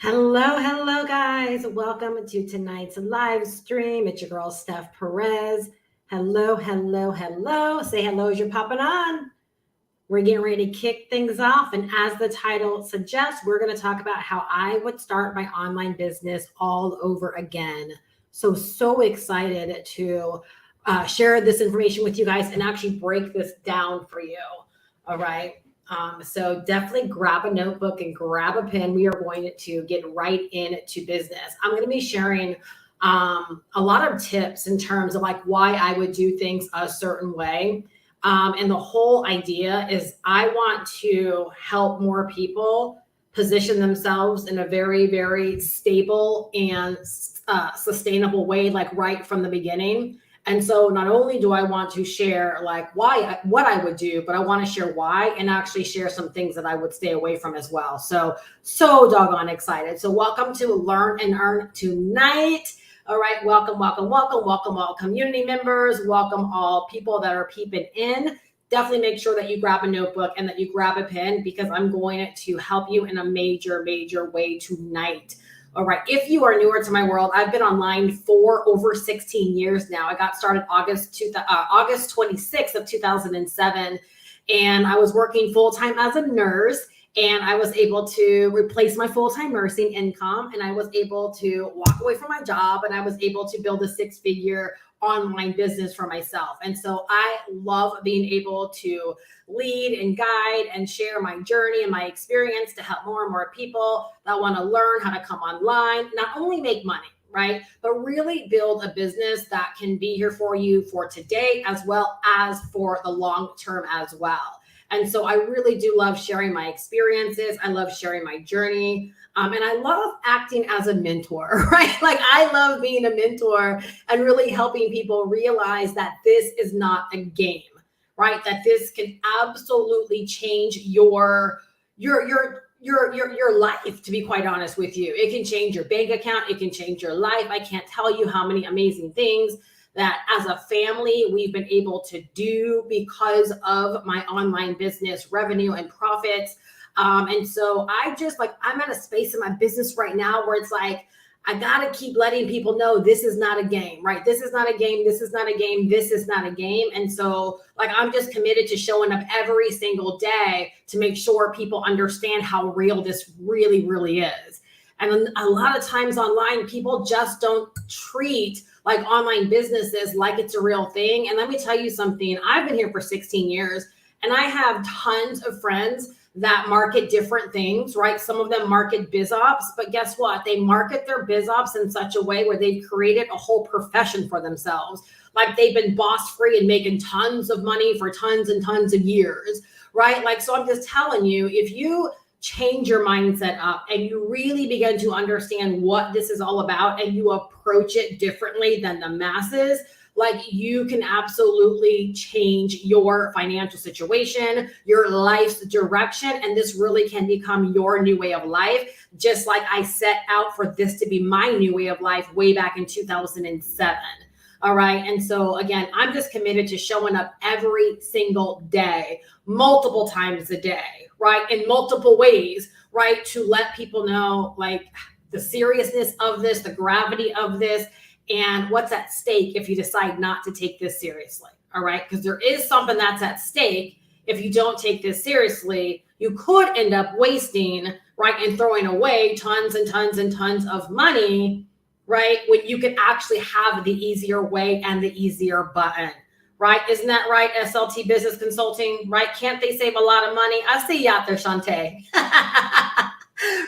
Hello, guys. Welcome to tonight's live stream. It's your girl, Steph Perez. Hello. Say hello as you're popping on. We're getting ready to kick things off. And as the title suggests, we're going to talk about how I would start my online business all over again. So excited to share this information with you guys and actually break this down for you. All right. So definitely grab a notebook and grab a pen. We are going to get right into business. I'm going to be sharing a lot of tips in terms of like why I would do things a certain way. And the whole idea is I want to help more people position themselves in a very stable and sustainable way, like right from the beginning. And so not only do I want to share like what I would do, but I want to share why and actually share some things that I would stay away from as well. So doggone excited. So welcome to Learn and Earn tonight. All right, welcome all community members, welcome all people that are peeping in. Definitely make sure that you grab a notebook and that you grab a pen because I'm going to help you in a major way tonight. All right, if you are newer to my world, I've been online for over 16 years now. I got started August 26th of 2007, and I was working full-time as a nurse. And I was able to replace my full-time nursing income, and I was able to walk away from my job, and I was able to build a six-figure online business for myself. And so I love being able to lead and guide and share my journey and my experience to help more and more people that want to learn how to come online, not only make money, right, but really build a business that can be here for you for today as well as for the long term as well. And so I really do love sharing my experiences. I love sharing my journey. And I love acting as a mentor, right? Like I love being a mentor and really helping people realize that this is not a game, right? That this can absolutely change your life, to be quite honest with you. It can change your bank account. It can change your life. I can't tell you how many amazing things that as a family we've been able to do because of my online business revenue and profits. And so I'm at a space in my business right now where it's like, I got to keep letting people know this is not a game, right? This is not a game. This is not a game. This is not a game. And so like, I'm just committed to showing up every single day to make sure people understand how real this really is. And a lot of times online, people just don't treat like online businesses like it's a real thing. And let me tell you something, I've been here for 16 years and I have tons of friends that market different things, right? Some of them market biz ops, but guess what? They market their biz ops in such a way where they've created a whole profession for themselves. Like they've been boss free and making tons of money for tons and tons of years, right? Like, so I'm just telling you, if you change your mindset up and you really begin to understand what this is all about and you approach it differently than the masses, like you can absolutely change your financial situation, your life's direction, and this really can become your new way of life, just like I set out for this to be my new way of life way back in 2007. All right. And so again, I'm just committed to showing up every single day, multiple times a day, right? In multiple ways, right? To let people know like the seriousness of this, the gravity of this, and what's at stake if you decide not to take this seriously. All right. Because there is something that's at stake. If you don't take this seriously, you could end up wasting, right? And throwing away tons and tons of money, right? When you can actually have the easier way and the easier button, right? Isn't that right? SLT Business Consulting, right? Can't they save a lot of money? I see you out there, Shantae.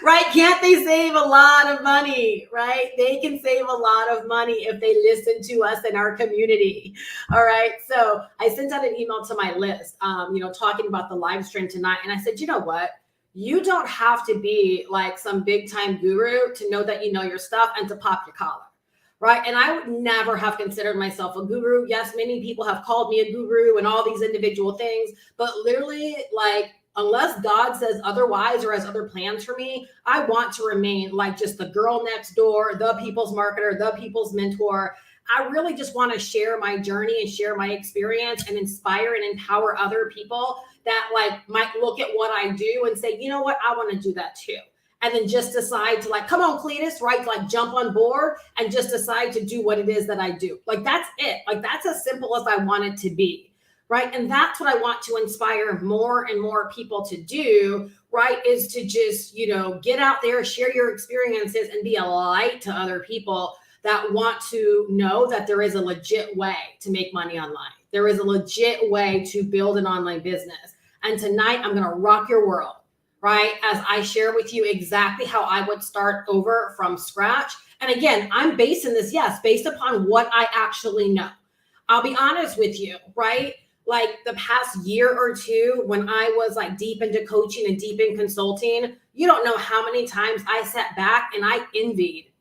Right? Can't they save a lot of money, right? They can save a lot of money if they listen to us in our community. All right. So I sent out an email to my list, talking about the live stream tonight. And I said, you know what? You don't have to be like some big time guru to know that you know your stuff and to pop your collar. Right. And I would never have considered myself a guru. Yes, many people have called me a guru and all these individual things, but literally, like, unless God says otherwise or has other plans for me, I want to remain like just the girl next door, the people's marketer, the people's mentor. I really just want to share my journey and share my experience and inspire and empower other people that like might look at what I do and say, you know what, I want to do that too. and then just decide to like, come on, Cletus, right? To like jump on board and just decide to do what it is that I do. Like, that's it. Like, that's as simple as I want it to be. Right. And that's what I want to inspire more and more people to do, right? Is to just, get out there, share your experiences, and be a light to other people that want to know that there is a legit way to make money online. There is a legit way to build an online business. And tonight I'm going to rock your world, right? As I share with you exactly how I would start over from scratch. And again, I'm basing this, based upon what I actually know. I'll be honest with you, right? Like the past year or two, when I was like deep into coaching and deep in consulting, you don't know how many times I sat back and I envied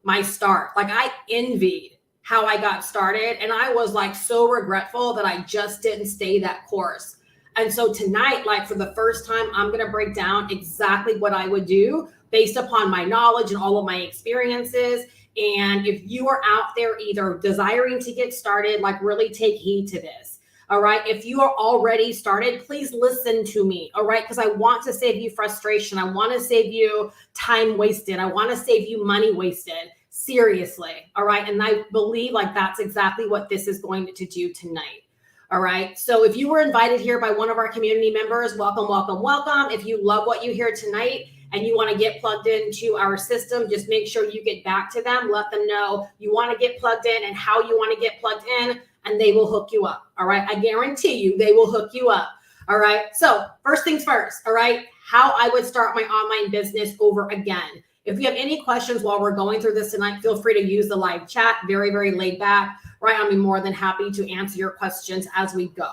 my start. Like, I envied how I got started. And I was like so regretful that I just didn't stay that course. And so tonight, like for the first time, I'm going to break down exactly what I would do based upon my knowledge and all of my experiences. And if you are out there either desiring to get started, like really take heed to this. All right. If you are already started, please listen to me. All right. Because I want to save you frustration. I want to save you time wasted. I want to save you money wasted. Seriously. All right. And I believe like that's exactly what this is going to do tonight. All right. So if you were invited here by one of our community members, welcome, welcome, welcome. If you love what you hear tonight and you want to get plugged into our system, just make sure you get back to them. Let them know you want to get plugged in and how you want to get plugged in, and they will hook you up. All right. I guarantee you they will hook you up. All right. So first things first. All right. How I would start my online business over again. If you have any questions while we're going through this tonight, feel free to use the live chat. Very, very laid back. Right. I'll be more than happy to answer your questions as we go.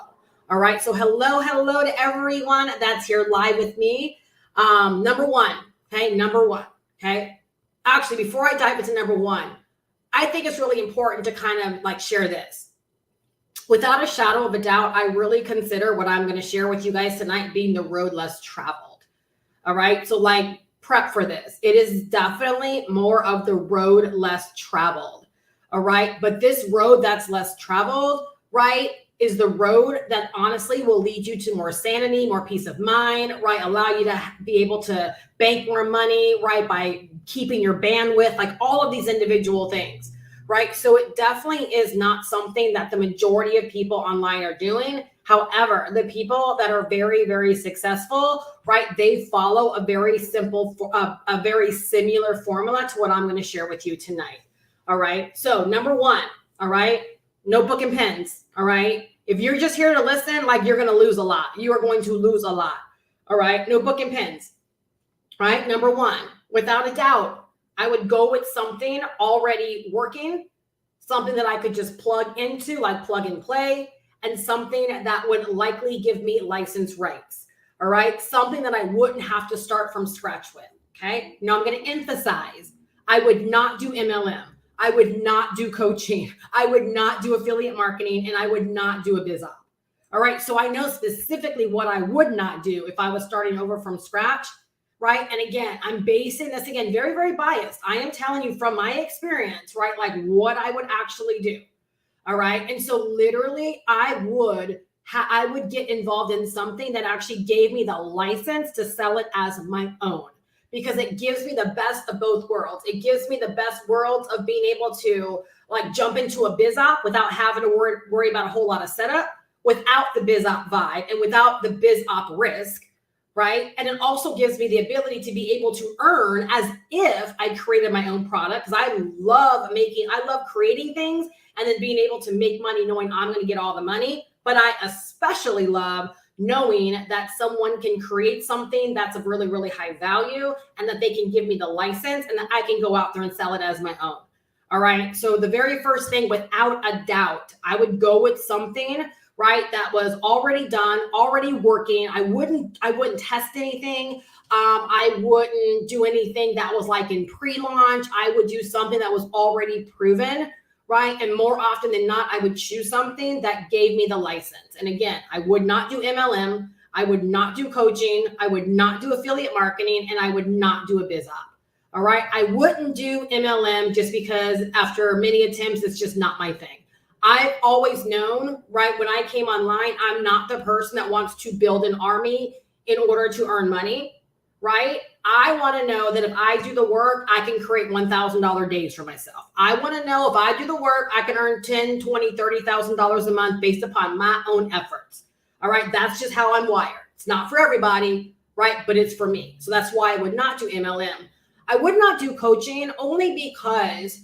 All right. So hello to everyone that's here live with me. Number one. Okay. Actually, before I dive into number one, I think it's really important to kind of like share this. Without a shadow of a doubt, I really consider what I'm going to share with you guys tonight being the road less traveled. All right. So like prep for this. It is definitely more of the road less traveled. All right. But this road that's less traveled, right, is the road that honestly will lead you to more sanity, more peace of mind, right? Allow you to be able to bank more money, right? By keeping your bandwidth, like all of these individual things. Right. So it definitely is not something that the majority of people online are doing. However, the people that are very, very successful, right, they follow a very simple, a very similar formula to what I'm going to share with you tonight. All right. So number one, all right, notebook and pens. All right. If you're just here to listen, like you're going to lose a lot. You are going to lose a lot. All right. Notebook and pens. All right. Number one, without a doubt, I would go with something already working, something that I could just plug into, like plug and play, and something that would likely give me license rights. All right. Something that I wouldn't have to start from scratch with. Okay. Now I'm going to emphasize, I would not do MLM. I would not do coaching. I would not do affiliate marketing, and I would not do a biz op. All right. So I know specifically what I would not do if I was starting over from scratch. Right. And again, I'm basing this again, very, very biased. I am telling you from my experience, right? Like what I would actually do. All right. And so literally I would get involved in something that actually gave me the license to sell it as my own, because it gives me the best of both worlds. It gives me the best worlds of being able to like jump into a biz op without having to worry about a whole lot of setup, without the biz op vibe and without the biz op risk. Right. And it also gives me the ability to be able to earn as if I created my own product. Because I love creating things and then being able to make money knowing I'm going to get all the money. But I especially love knowing that someone can create something that's of really, really high value and that they can give me the license and that I can go out there and sell it as my own. All right. So the very first thing, without a doubt, I would go with something, right, that was already done, already working. I wouldn't test anything. I wouldn't do anything that was like in pre-launch. I would do something that was already proven, right? And more often than not, I would choose something that gave me the license. And again, I would not do MLM. I would not do coaching. I would not do affiliate marketing, and I would not do a biz op. All right. I wouldn't do MLM just because after many attempts, it's just not my thing. I've always known, right, when I came online, I'm not the person that wants to build an army in order to earn money, right? I want to know that if I do the work, I can create $1,000 days for myself. I want to know if I do the work, I can earn $10, $20, $30,000 a month based upon my own efforts. All right. That's just how I'm wired. It's not for everybody, right? But it's for me. So that's why I would not do MLM. I would not do coaching only because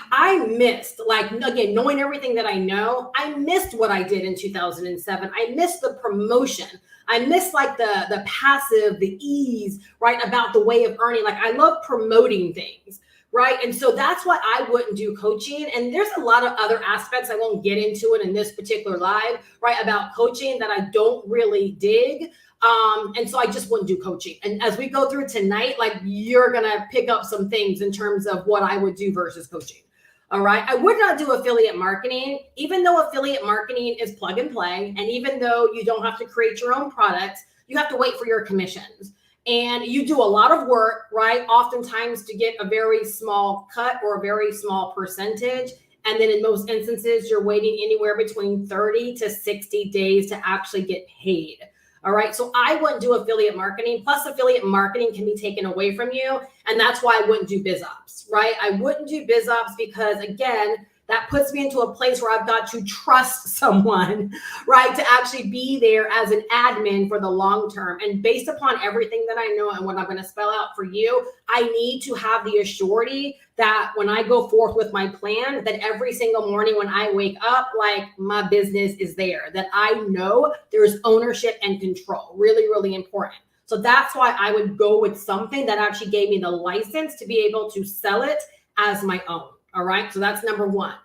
I missed, like, again, knowing everything that I know, I missed what I did in 2007. I missed the promotion. I miss like the passive, the ease, right? About the way of earning. Like, I love promoting things, right? And so that's why I wouldn't do coaching. And there's a lot of other aspects, I won't get into it in this particular live, right? About coaching that I don't really dig. And so I just wouldn't do coaching. And as we go through tonight, like, you're going to pick up some things in terms of what I would do versus coaching. All right. I would not do affiliate marketing, even though affiliate marketing is plug and play. And even though you don't have to create your own products, you have to wait for your commissions. And you do a lot of work, right? Oftentimes to get a very small cut or a very small percentage. And then in most instances, you're waiting anywhere between 30 to 60 days to actually get paid. All right. So I wouldn't do affiliate marketing. Plus, affiliate marketing can be taken away from you. And that's why I wouldn't do biz ops, right? I wouldn't do biz ops because, again, that puts me into a place where I've got to trust someone, right, to actually be there as an admin for the long term. And based upon everything that I know and what I'm going to spell out for you, I need to have the assurity that when I go forth with my plan, that every single morning when I wake up, like, my business is there, that I know there's ownership and control. Really, really important. So that's why I would go with something that actually gave me the license to be able to sell it as my own. All right. So that's number one,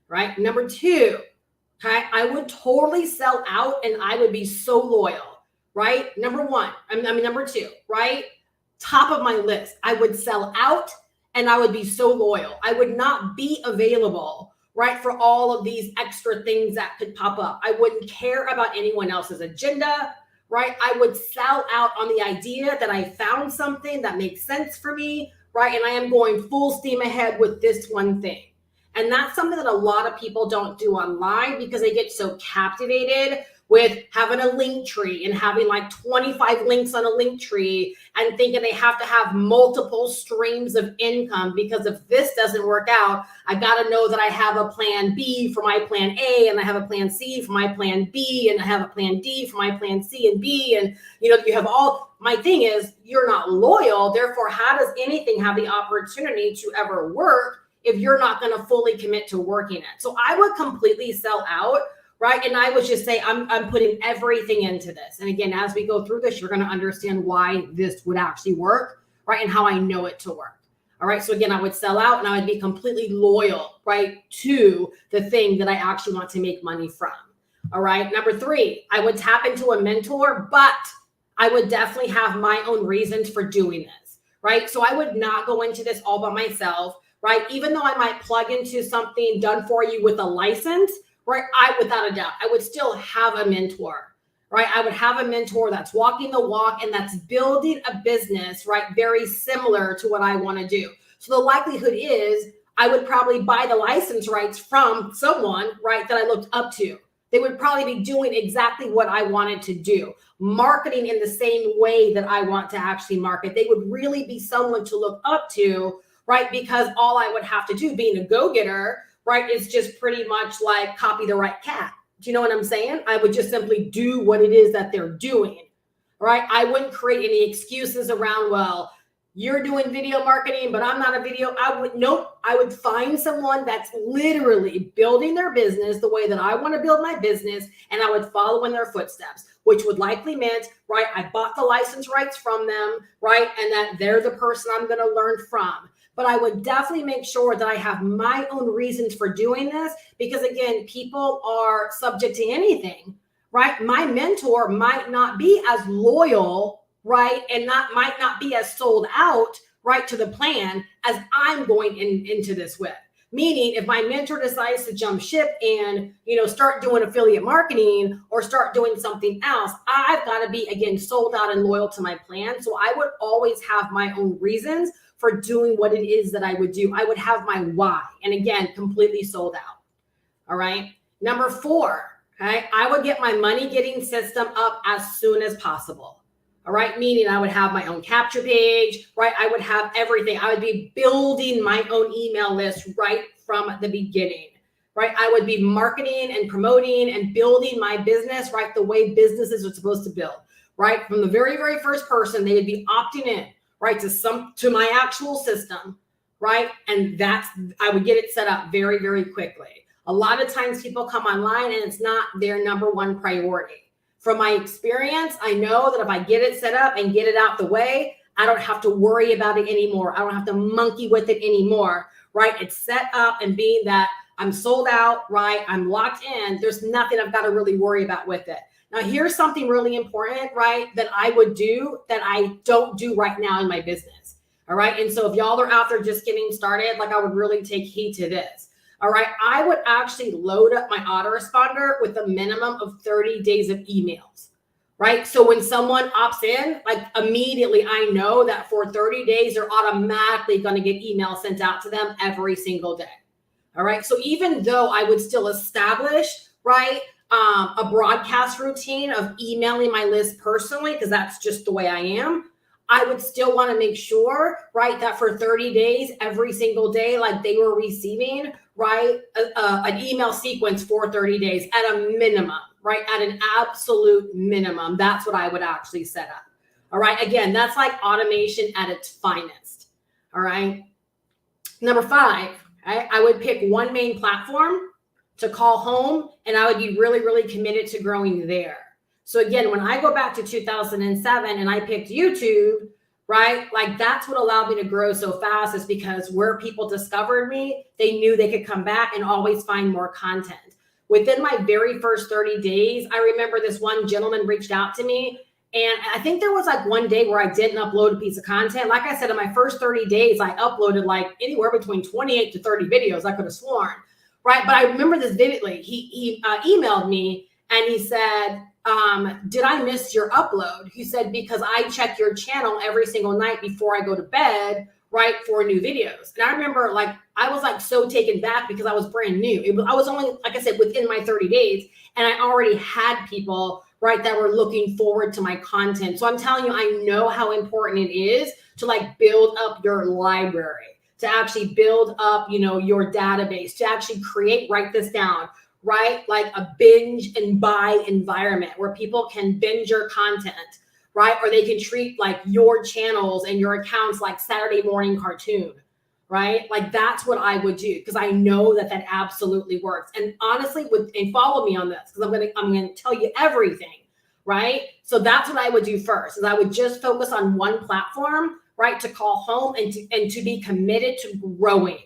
right? Number two, okay, I would totally sell out and I would be so loyal, right? Number two, right? Top of my list, I would sell out and I would be so loyal. I would not be available, right, for all of these extra things that could pop up. I wouldn't care about anyone else's agenda, right? I would sell out on the idea that I found something that makes sense for me, right? And I am going full steam ahead with this one thing. And that's something that a lot of people don't do online because they get so captivated with having a link tree and having like 25 links on a link tree and thinking they have to have multiple streams of income because if this doesn't work out, I got to know that I have a plan B for my plan A and I have a plan C for my plan B and I have a plan D for my plan C and B. And, you have all, my thing is you're not loyal. Therefore, how does anything have the opportunity to ever work if you're not going to fully commit to working it? So I would completely sell out. Right. And I would just say, I'm putting everything into this. And again, as we go through this, you're going to understand why this would actually work. Right. And how I know it to work. All right. So again, I would sell out and I would be completely loyal, right, to the thing that I actually want to make money from. All right. Number three, I would tap into a mentor, but I would definitely have my own reasons for doing this. Right. So I would not go into this all by myself. Right. Even though I might plug into something done for you with a license. Right. Without a doubt, I would still have a mentor, right? I would have a mentor that's walking the walk and that's building a business, right? Very similar to what I want to do. So the likelihood is I would probably buy the license rights from someone, right, that I looked up to. They would probably be doing exactly what I wanted to do, marketing in the same way that I want to actually market. They would really be someone to look up to, right? Because all I would have to do being a go-getter, right, is just pretty much like copy the right cat. Do you know what I'm saying? I would just simply do what it is that they're doing, right? I wouldn't create any excuses around, well, you're doing video marketing, but I'm not a video. I would find someone that's literally building their business the way that I want to build my business, and I would follow in their footsteps, which would likely meant, right, I bought the license rights from them, right, and that they're the person I'm going to learn from. But I would definitely make sure that I have my own reasons for doing this because, again, people are subject to anything, right? My mentor might not be as loyal, right? And might not be as sold out, right, to the plan as I'm going into this with. Meaning if my mentor decides to jump ship and, start doing affiliate marketing or start doing something else, I've got to be, again, sold out and loyal to my plan. So I would always have my own reasons for doing what it is that I would do. I would have my why. And again, completely sold out. All right. Number four, okay, I would get my money getting system up as soon as possible. All right. Meaning I would have my own capture page, right? I would have everything. I would be building my own email list right from the beginning, right? I would be marketing and promoting and building my business, right? The way businesses are supposed to build, right? From the very, very first person, they would be opting in, right? To my actual system, right? And I would get it set up very, very quickly. A lot of times people come online and it's not their number one priority. From my experience, I know that if I get it set up and get it out the way, I don't have to worry about it anymore. I don't have to monkey with it anymore, right? It's set up, and being that I'm sold out, right? I'm locked in. There's nothing I've got to really worry about with it. Now, here's something really important, right? That I would do that I don't do right now in my business. All right. And so if y'all are out there just getting started, like, I would really take heed to this. All right. I would actually load up my autoresponder with a minimum of 30 days of emails, right? So when someone opts in, like, immediately I know that for 30 days, they're automatically going to get emails sent out to them every single day. All right. So even though I would still establish, right, a broadcast routine of emailing my list personally, because that's just the way I am, I would still want to make sure, right, that for 30 days, every single day, like, they were receiving, right, an email sequence for 30 days at a minimum, right, at an absolute minimum. That's what I would actually set up. All right. Again, that's like automation at its finest. All right. Number 5, right, I would pick one main platform to call home, and I would be really, really committed to growing there. So again, when I go back to 2007 and I picked YouTube, right, like, that's what allowed me to grow so fast, is because where people discovered me, they knew they could come back and always find more content. Within my very first 30 days, I remember this one gentleman reached out to me, and I think there was like one day where I didn't upload a piece of content. Like I said, in my first 30 days, I uploaded like anywhere between 28 to 30 videos, I could have sworn, right? But I remember this vividly. He emailed me and he said, did I miss your upload? He said, because I check your channel every single night before I go to bed, right, for new videos. And I remember, like, I was like so taken back because I was brand new. I was only, like I said, within my 30 days, and I already had people, right, that were looking forward to my content. So I'm telling you, I know how important it is to, like, build up your library, to actually build up, you know, your database, to actually create, write this down, right? Like a binge and buy environment where people can binge your content, right? Or they can treat, like, your channels and your accounts like Saturday morning cartoon, right? Like, that's what I would do, because I know that that absolutely works. And honestly, and follow me on this, because I'm gonna tell you everything, right? So that's what I would do first, is I would just focus on one platform, right, to call home, and to be committed to growing,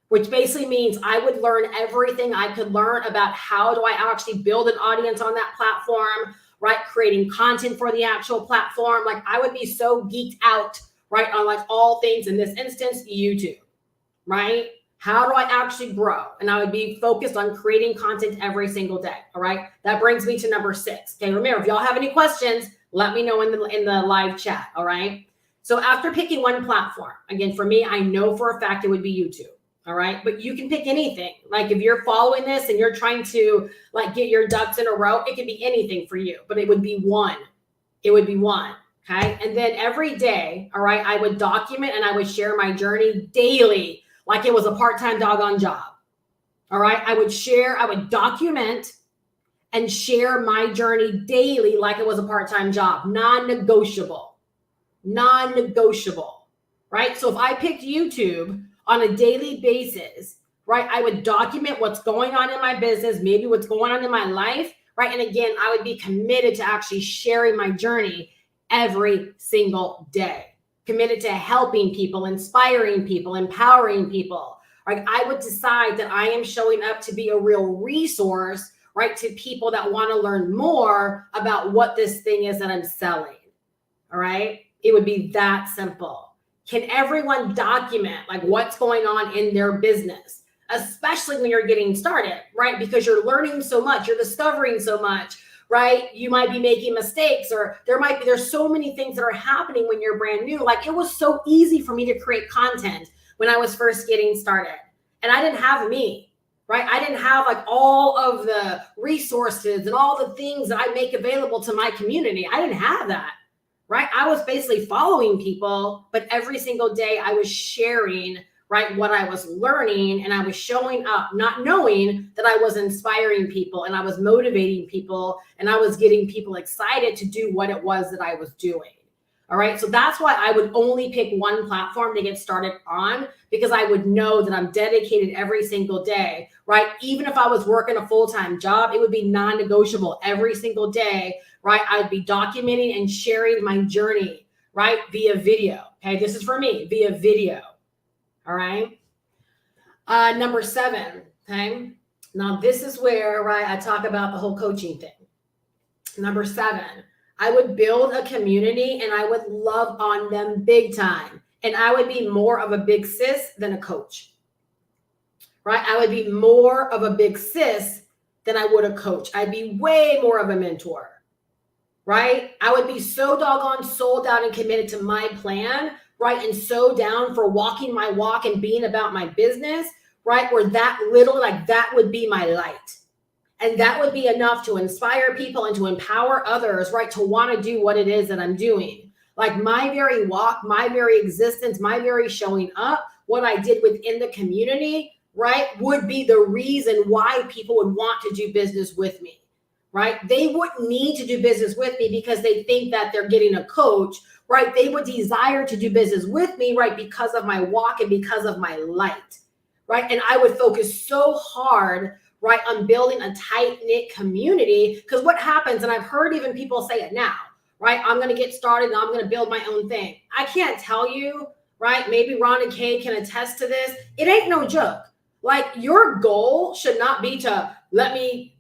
which basically means I would learn everything I could learn about how do I actually build an audience on that platform, right? Creating content for the actual platform. Like, I would be so geeked out, right, on, like, all things, in this instance, YouTube, right? How do I actually grow? And I would be focused on creating content every single day. All right. That brings me to number 6. Okay. Remember, if y'all have any questions, let me know in the live chat. All right. So after picking one platform, again, for me, I know for a fact it would be YouTube. All right. But you can pick anything. Like, if you're following this and you're trying to, like, get your ducks in a row, it could be anything for you, but it would be one. It would be one. Okay. And then every day, all right, I would document and I would share my journey daily, like it was a part-time doggone job. All right. I would document and share my journey daily like it was a part-time job. Non-negotiable. Non-negotiable. Right. So if I picked YouTube on a daily basis, right, I would document what's going on in my business, maybe what's going on in my life, right? And again, I would be committed to actually sharing my journey every single day, committed to helping people, inspiring people, empowering people, right? I would decide that I am showing up to be a real resource, right, to people that want to learn more about what this thing is that I'm selling, all right? It would be that simple. Can everyone document, like, what's going on in their business, especially when you're getting started, right? Because you're learning so much, you're discovering so much, right? You might be making mistakes, or there's so many things that are happening when you're brand new. Like, it was so easy for me to create content when I was first getting started, and I didn't have me, right? I didn't have, like, all of the resources and all the things that I make available to my community. I didn't have that. right? I was basically following people, but every single day I was sharing, right, what I was learning, and I was showing up, not knowing that I was inspiring people and I was motivating people and I was getting people excited to do what it was that I was doing. All right. So that's why I would only pick one platform to get started on, because I would know that I'm dedicated every single day, right? Even if I was working a full-time job, it would be non-negotiable every single day, right? I'd be documenting and sharing my journey, right? Via video. Okay. This is for me, via video. All right. Number 7. Okay. Now this is where, right, I talk about the whole coaching thing. Number 7, I would build a community and I would love on them big time. And I would be more of a big sis than a coach, right? I would be more of a big sis than I would a coach. I'd be way more of a mentor, right? I would be so doggone sold out and committed to my plan, right? And so down for walking my walk and being about my business, right? Where that little, like that would be my light. And that would be enough to inspire people and to empower others, right, to want to do what it is that I'm doing. Like my very walk, my very existence, my very showing up, what I did within the community, right, would be the reason why people would want to do business with me, right? They wouldn't need to do business with me because they think that they're getting a coach, right? They would desire to do business with me, right, because of my walk and because of my light, right? And I would focus so hard, right, on building a tight-knit community. Because what happens, and I've heard even people say it now, right, I'm going to get started and I'm going to build my own thing. I can't tell you, right, maybe Ron and Kay can attest to this. It ain't no joke. Like your goal should not be to let me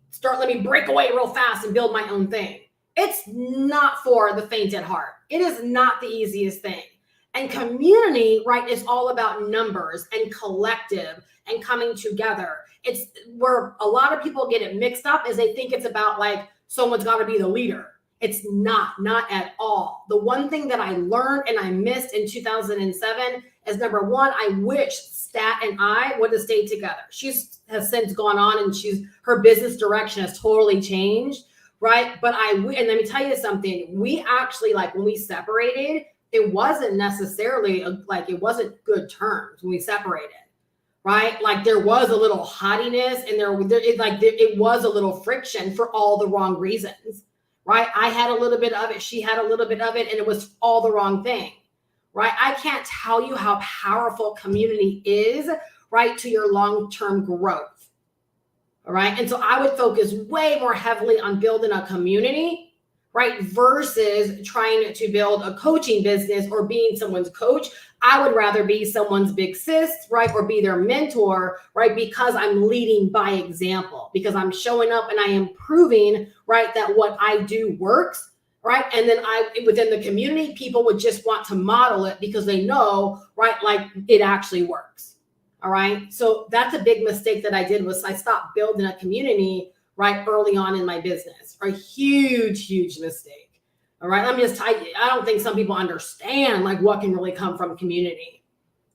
break away real fast and build my own thing. It's not for the faint at heart. It is not the easiest thing. And community, right, is all about numbers and collective and coming together. It's where a lot of people get it mixed up, is they think it's about like someone's got to be the leader. It's not at all. The one thing that I learned and I missed in 2007 is, number one, I wish Stat and I would have stayed together. She has since gone on and her business direction has totally changed, right? But and let me tell you something, we actually, like when we separated, it wasn't necessarily it wasn't good terms when we separated. Right? Like there was a little haughtiness and it was a little friction for all the wrong reasons, right? I had a little bit of it. She had a little bit of it, and it was all the wrong thing, right? I can't tell you how powerful community is, right, to your long-term growth. All right. And so I would focus way more heavily on building a community, right, versus trying to build a coaching business or being someone's coach. I would rather be someone's big sis, right, or be their mentor, right, because I'm leading by example, because I'm showing up and I am proving, right, that what I do works, right, and then within the community, people would just want to model it because they know, right, like it actually works. All right, so that's a big mistake that I did, was I stopped building a community, right, early on in my business. A huge mistake. All right, let me just tell you, I don't think some people understand like what can really come from community,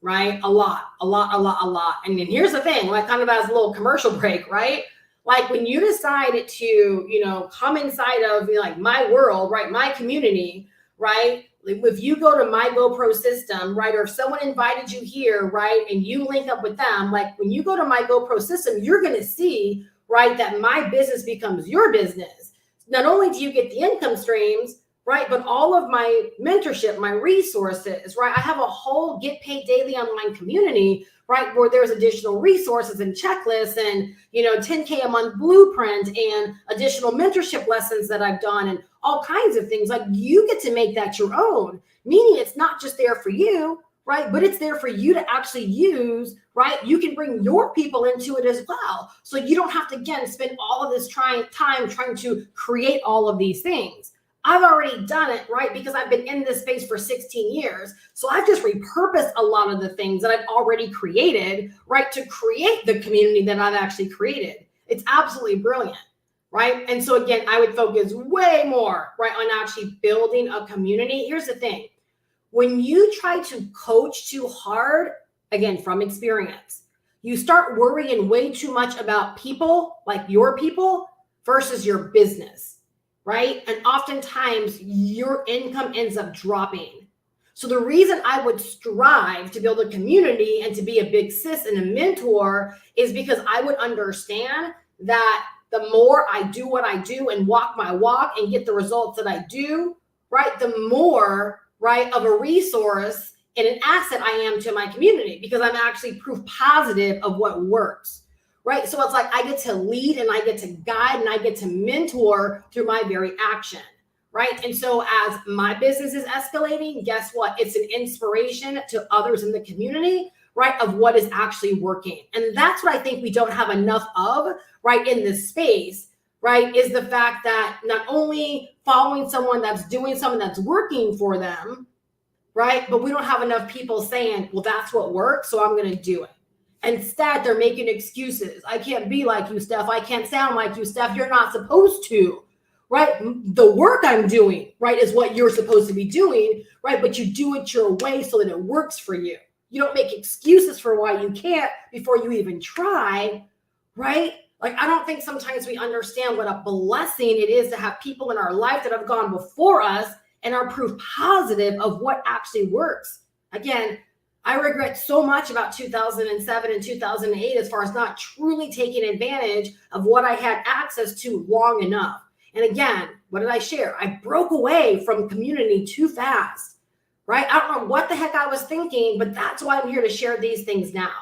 right? A lot. And then here's the thing, like kind of as a little commercial break, right? Like when you decide to, come inside of like my world, right? My community, right? If you go to my GoPro system, right? Or if someone invited you here, right? And you link up with them, like when you go to my GoPro system, you're going to see, right, that my business becomes your business. Not only do you get the income streams, right, but all of my mentorship, my resources, right? I have a whole get paid daily online community, right, where there's additional resources and checklists and, 10K a month blueprint and additional mentorship lessons that I've done and all kinds of things. Like you get to make that your own, meaning it's not just there for you, right, but it's there for you to actually use, right? You can bring your people into it as well. So you don't have to, again, spend all of this time trying to create all of these things. I've already done it, right? Because I've been in this space for 16 years. So I've just repurposed a lot of the things that I've already created, right, to create the community that I've actually created. It's absolutely brilliant, right? And so again, I would focus way more, right, on actually building a community. Here's the thing. When you try to coach too hard, again, from experience, you start worrying way too much about people, like your people, versus your business. right? And oftentimes your income ends up dropping. So the reason I would strive to build a community and to be a big sis and a mentor is because I would understand that the more I do what I do and walk my walk and get the results that I do, right, the more, right, of a resource and an asset I am to my community, because I'm actually proof positive of what works, right? So it's like I get to lead and I get to guide and I get to mentor through my very action, right? And so as my business is escalating, guess what? It's an inspiration to others in the community, right, of what is actually working. And that's what I think we don't have enough of, right, in this space, right, is the fact that not only following someone that's doing something that's working for them, right, but we don't have enough people saying, well, that's what works, so I'm going to do it. Instead, they're making excuses. I can't be like you, Steph. I can't sound like you, Steph. You're not supposed to, right? The work I'm doing, right, is what you're supposed to be doing, right? But you do it your way so that it works for you. You don't make excuses for why you can't before you even try, right? Like, I don't think sometimes we understand what a blessing it is to have people in our life that have gone before us and are proof positive of what actually works. Again, I regret so much about 2007 and 2008 as far as not truly taking advantage of what I had access to long enough. And again, what did I share? I broke away from community too fast, right? I don't know what the heck I was thinking, but that's why I'm here to share these things now.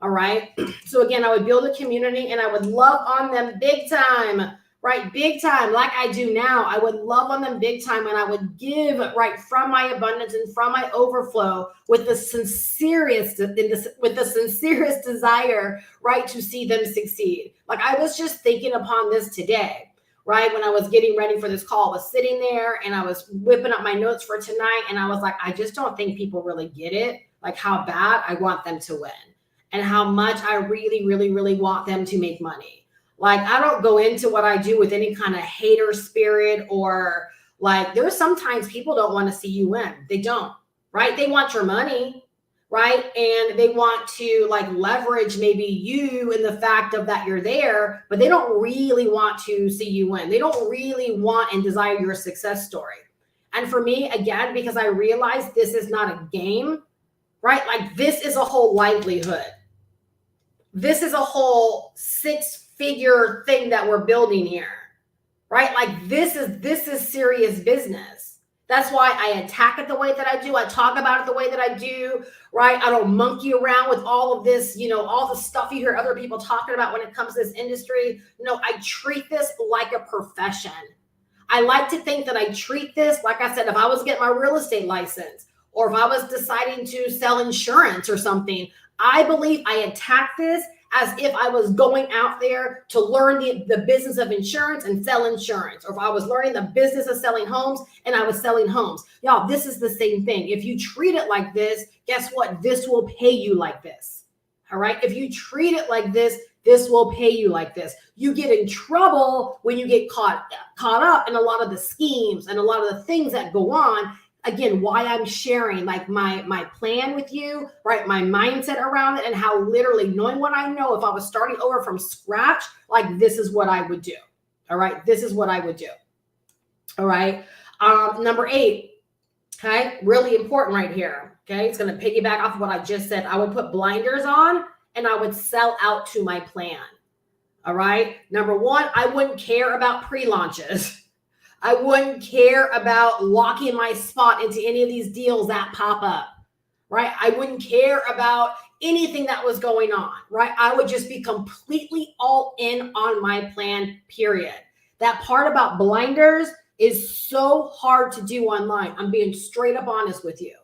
All right. So again, I would build a community and I would love on them big time, right? Big time, like I do now. I would love on them big time, and I would give, right, from my abundance and from my overflow with the sincerest desire, right, to see them succeed. Like, I was just thinking upon this today, right? When I was getting ready for this call, I was sitting there and I was whipping up my notes for tonight. And I was like, I just don't think people really get it, like how bad I want them to win and how much I really, really, really want them to make money. Like, I don't go into what I do with any kind of hater spirit, or like, there's sometimes people don't want to see you win. They don't, right? They want your money, right? And they want to like leverage maybe you in the fact of that you're there, but they don't really want to see you win. They don't really want and desire your success story. And for me, again, because I realize this is not a game, right? Like, this is a whole livelihood. This is a whole six-figure thing that we're building here, right? Like, this is serious business. That's why I attack it the way that I do. I talk about it the way that I do, right? I don't monkey around with all of this, all the stuff you hear other people talking about when it comes to this industry. No, I treat this like a profession. I like to think that I treat this, like I said, if I was getting my real estate license, or if I was deciding to sell insurance or something, I believe I attack this as if I was going out there to learn the business of insurance and sell insurance, or if I was learning the business of selling homes and I was selling homes. Y'all, this is the same thing. If you treat it like this, guess what? This will pay you like this. All right. If you treat it like this, this will pay you like this. You get in trouble when you get caught up in a lot of the schemes and a lot of the things that go on. Again, why I'm sharing like my plan with you, right? My mindset around it, and how literally knowing what I know, if I was starting over from scratch, like, this is what I would do. All right. This is what I would do. All right. Number 8. Okay. Really important right here. Okay. It's going to piggyback off of what I just said. I would put blinders on and I would sell out to my plan. All right. Number 1, I wouldn't care about pre-launches. I wouldn't care about locking my spot into any of these deals that pop up, right? I wouldn't care about anything that was going on, right? I would just be completely all in on my plan, period. That part about blinders is so hard to do online. I'm being straight up honest with you,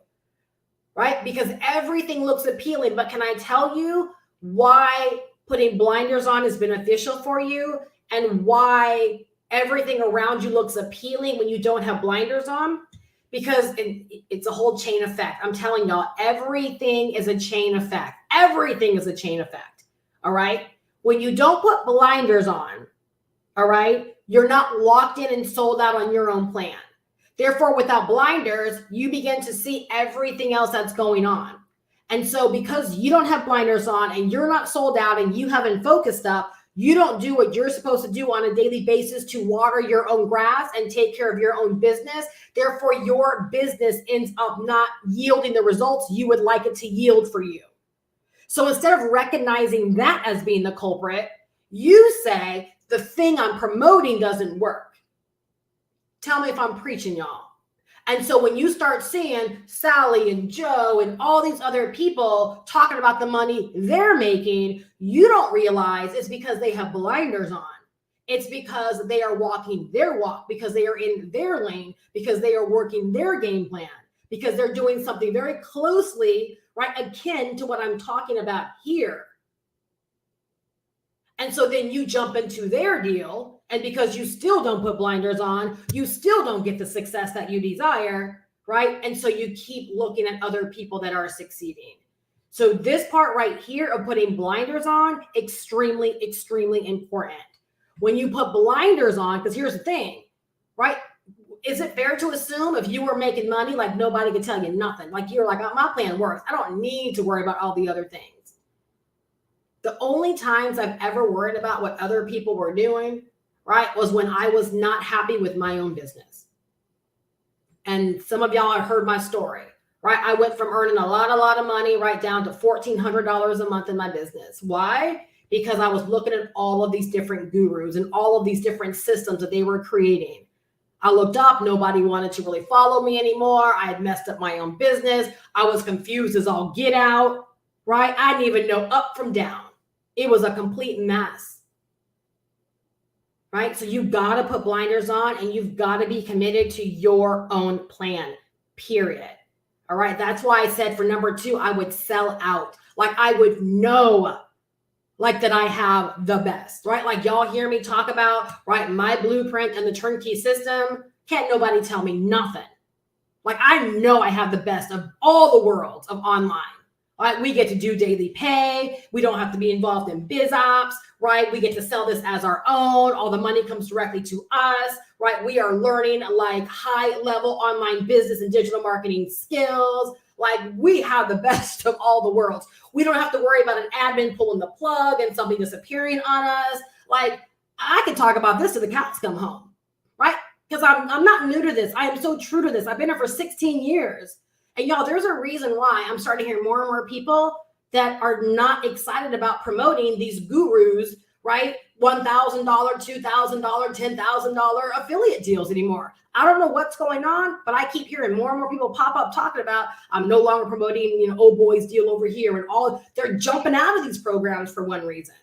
right? Because everything looks appealing, but can I tell you why putting blinders on is beneficial for you, and why everything around you looks appealing when you don't have blinders on? Because it's a whole chain effect. I'm telling y'all, everything is a chain effect. Everything is a chain effect. All right. When you don't put blinders on, all right, you're not locked in and sold out on your own plan. Therefore, without blinders, you begin to see everything else that's going on. And so because you don't have blinders on and you're not sold out and you haven't focused up, You don't do what you're supposed to do on a daily basis to water your own grass and take care of your own business. Therefore, your business ends up not yielding the results you would like it to yield for you. So instead of recognizing that as being the culprit, you say, the thing I'm promoting doesn't work. Tell me if I'm preaching, y'all. And so when you start seeing Sally and Joe and all these other people talking about the money they're making, you don't realize it's because they have blinders on. It's because they are walking their walk, because they are in their lane, because they are working their game plan, because they're doing something very closely, right, akin to what I'm talking about here. And so then you jump into their deal, and because you still don't put blinders on, you still don't get the success that you desire, right? And so you keep looking at other people that are succeeding. So this part right here of putting blinders on, extremely, extremely important. When you put blinders on, because here's the thing, right? Is it fair to assume if you were making money, like nobody could tell you nothing? Like you're like, oh, my plan works. I don't need to worry about all the other things. The only times I've ever worried about what other people were doing, right, was when I was not happy with my own business. And some of y'all have heard my story, right? I went from earning a lot of money right down to $1,400 a month in my business. Why? Because I was looking at all of these different gurus and all of these different systems that they were creating. I looked up, nobody wanted to really follow me anymore. I had messed up my own business. I was confused as all get out, right? I didn't even know up from down. It was a complete mess, right? So you've got to put blinders on and you've got to be committed to your own plan, period. All right. That's why I said for number 2, I would sell out. Like I would know like that I have the best, right? Like y'all hear me talk about, right, my blueprint and the turnkey system. Can't nobody tell me nothing. Like I know I have the best of all the worlds of online. Right? We get to do daily pay. We don't have to be involved in biz ops, right? We get to sell this as our own. All the money comes directly to us, right? We are learning like high level online business and digital marketing skills. Like we have the best of all the worlds. We don't have to worry about an admin pulling the plug and something disappearing on us. Like I can talk about this till the cows come home, right? Because I'm not new to this. I am so true to this. I've been here for 16 years. And y'all, there's a reason why I'm starting to hear more and more people that are not excited about promoting these gurus, right? $1,000, $2,000, $10,000 affiliate deals anymore. I don't know what's going on, but I keep hearing more and more people pop up talking about, I'm no longer promoting, oh boy's deal over here and all. They're jumping out of these programs for one reason.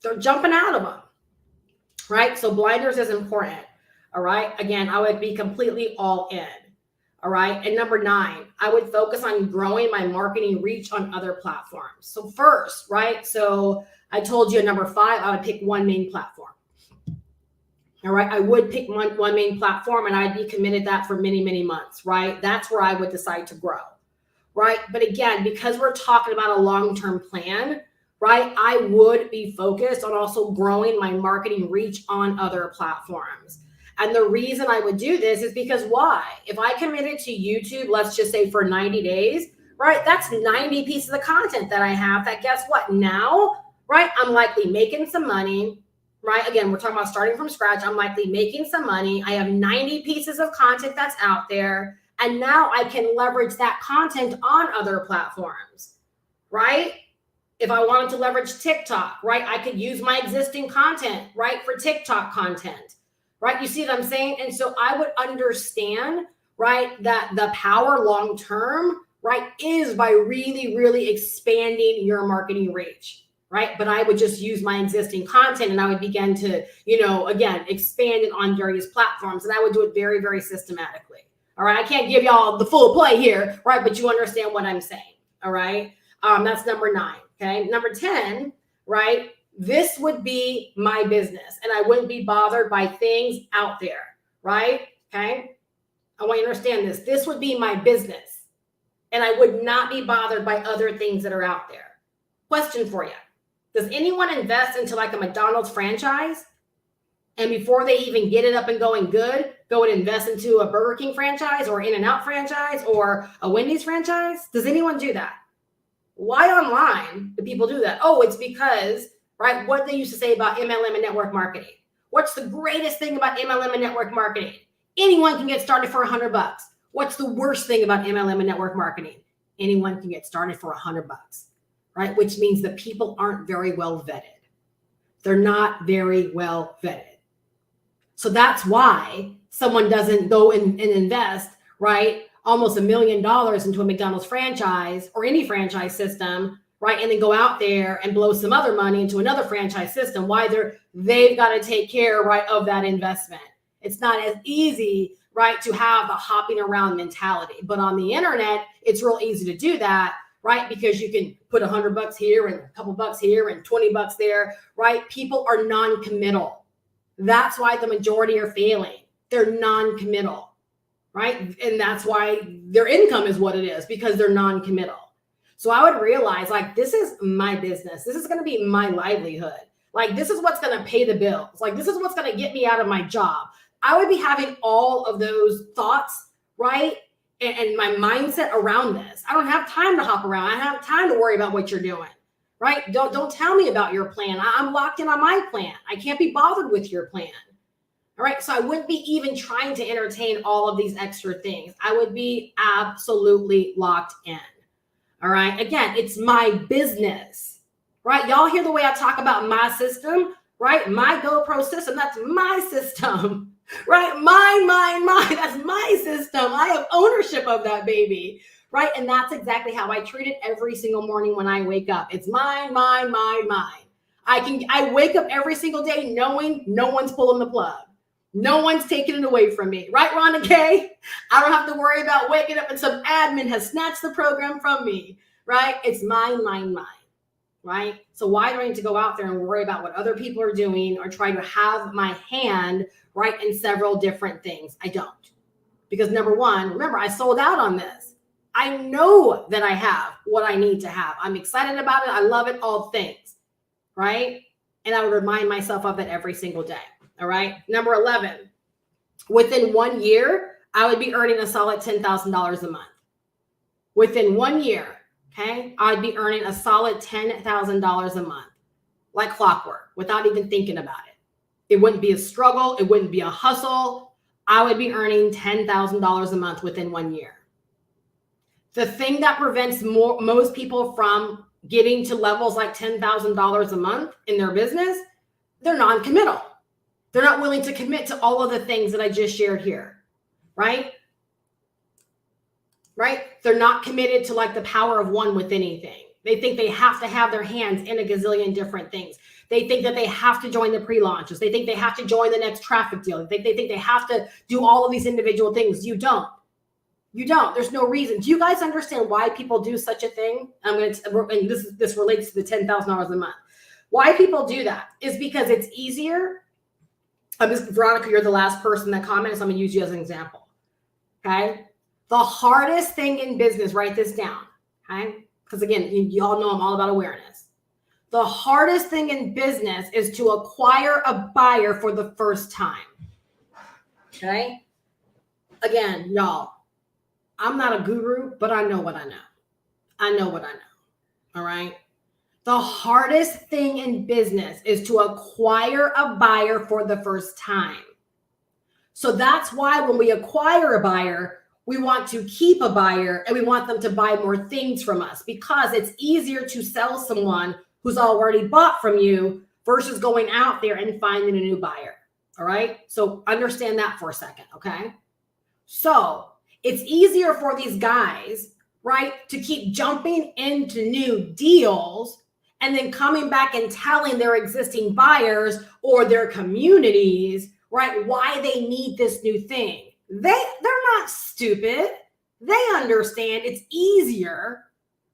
They're jumping out of them, right? So blinders is important, all right? Again, I would be completely all in. All right. And number 9, I would focus on growing my marketing reach on other platforms. So first, right. So I told you at number 5, I would pick one main platform. All right. I would pick one main platform and I'd be committed that for many, many months. Right. That's where I would decide to grow. Right. But again, because we're talking about a long-term plan, right, I would be focused on also growing my marketing reach on other platforms. And the reason I would do this is because why? If I committed to YouTube, let's just say for 90 days, right? That's 90 pieces of content that I have that guess what? Now, right? I'm likely making some money, right? Again, we're talking about starting from scratch. I'm likely making some money. I have 90 pieces of content that's out there. And now I can leverage that content on other platforms, right? If I wanted to leverage TikTok, right? I could use my existing content, right? For TikTok content. Right? You see what I'm saying? And so I would understand, right, that the power long term, right, is by really, really expanding your marketing reach, right? But I would just use my existing content and I would begin to, again, expand it on various platforms. And I would do it very, very systematically. All right. I can't give y'all the full play here, right? But you understand what I'm saying. All right. That's number 9. Okay. Number 10, right? This would be my business and I wouldn't be bothered by things out there, right? Okay. I want you to understand this. This would be my business and I would not be bothered by other things that are out there. Question for you. Does anyone invest into like a McDonald's franchise and before they even get it up and going good, go and invest into a Burger King franchise or In-N-Out franchise or a Wendy's franchise? Does anyone do that? Why online do people do that? Oh, it's because right? What they used to say about MLM and network marketing. What's the greatest thing about MLM and network marketing? Anyone can get started for $100. What's the worst thing about MLM and network marketing? Anyone can get started for $100, right? Which means that people aren't very well vetted. They're not very well vetted. So that's why someone doesn't go and invest, right, almost $1 million into a McDonald's franchise or any franchise system, right, and then go out there and blow some other money into another franchise system. Why? They've got to take care, right, of that investment. It's not as easy, right, to have the hopping around mentality. But on the internet, it's real easy to do that, right? Because you can put $100 here and a couple bucks here and $20 there, right? People are non-committal. That's why the majority are failing. They're non-committal, right? And that's why their income is what it is, because they're non-committal. So I would realize, like, this is my business. This is going to be my livelihood. Like, this is what's going to pay the bills. Like, this is what's going to get me out of my job. I would be having all of those thoughts, right? And my mindset around this. I don't have time to hop around. I have time to worry about what you're doing, right? Don't tell me about your plan. I'm locked in on my plan. I can't be bothered with your plan. All right. So I wouldn't be even trying to entertain all of these extra things. I would be absolutely locked in. All right. Again, it's my business, right? Y'all hear the way I talk about my system, right? My GoPro system. That's my system. Right? Mine. That's my system. I have ownership of that baby. Right? And that's exactly how I treat it every single morning when I wake up. It's mine. I wake up every single day knowing no one's pulling the plug. No one's taking it away from me. Right, Rhonda K? I don't have to worry about waking up and some admin has snatched the program from me. Right? It's mine. Right? So why do I need to go out there and worry about what other people are doing or try to have my hand, right, in several different things? I don't. Because number one, remember, I sold out on this. I know that I have what I need to have. I'm excited about it. I love it, all things, right? And I would remind myself of it every single day, all right? Number 11, within 1 year, I would be earning a solid $10,000 a month. Within 1 year, okay, I'd be earning a solid $10,000 a month, like clockwork, without even thinking about it. It wouldn't be a struggle. It wouldn't be a hustle. I would be earning $10,000 a month within 1 year. The thing that prevents most people from getting to levels like $10,000 a month in their business, they're non-committal. They're not willing to commit to all of the things that I just shared here, right? Right? They're not committed to like the power of one with anything. They think they have to have their hands in a gazillion different things. They think that they have to join the pre-launches. They think they have to join the next traffic deal. They think they have to do all of these individual things. You don't. You don't. There's no reason. Do you guys understand why people do such a thing? And this relates to the $10,000 a month. Why people do that is because it's easier. Veronica, you're the last person that commented, so I'm going to use you as an example. Okay. The hardest thing in business, write this down. Okay. Because again, you all know I'm all about awareness. The hardest thing in business is to acquire a buyer for the first time. Okay. Again, y'all, I'm not a guru, but I know what I know. I know what I know. All right. The hardest thing in business is to acquire a buyer for the first time. So that's why when we acquire a buyer, we want to keep a buyer and we want them to buy more things from us, because it's easier to sell someone who's already bought from you versus going out there and finding a new buyer. All right. So understand that for a second. Okay. So it's easier for these guys, right, to keep jumping into new deals and then coming back and telling their existing buyers or their communities, right, why they need this new thing. They're not stupid. They understand it's easier,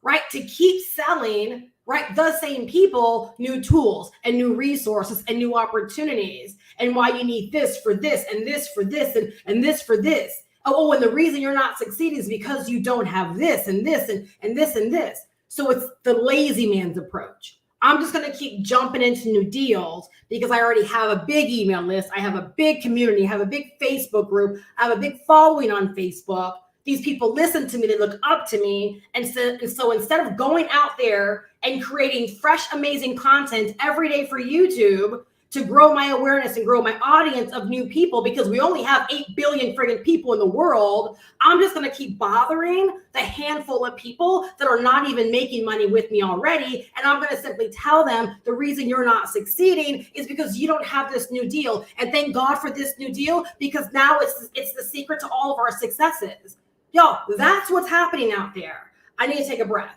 right, to keep selling, right, the same people new tools and new resources and new opportunities, and why you need this for this and this for this and this for this. Oh, and the reason you're not succeeding is because you don't have this and this and this and this. So it's the lazy man's approach. I'm just going to keep jumping into new deals because I already have a big email list. I have a big community. I have a big Facebook group. I have a big following on Facebook. These people listen to me, they look up to me. And so instead of going out there and creating fresh, amazing content every day for YouTube to grow my awareness and grow my audience of new people, because we only have 8 billion friggin' people in the world, I'm just gonna keep bothering the handful of people that are not even making money with me already. And I'm gonna simply tell them the reason you're not succeeding is because you don't have this new deal. And thank God for this new deal, because now it's the secret to all of our successes. Yo, that's what's happening out there. I need to take a breath.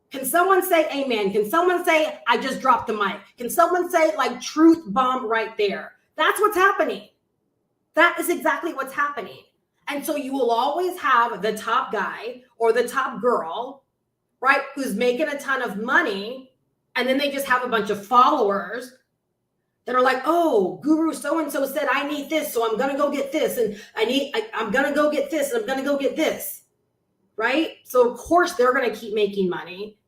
Can someone say amen? Can someone say, I just dropped the mic? Can someone say like truth bomb right there? That's what's happening. That is exactly what's happening. And so you will always have the top guy or the top girl, right, who's making a ton of money. And then they just have a bunch of followers that are like, oh, guru so-and-so said, I need this, so I'm going to go get this. And I'm going to go get this, and I'm going to go get this. Right? So of course they're going to keep making money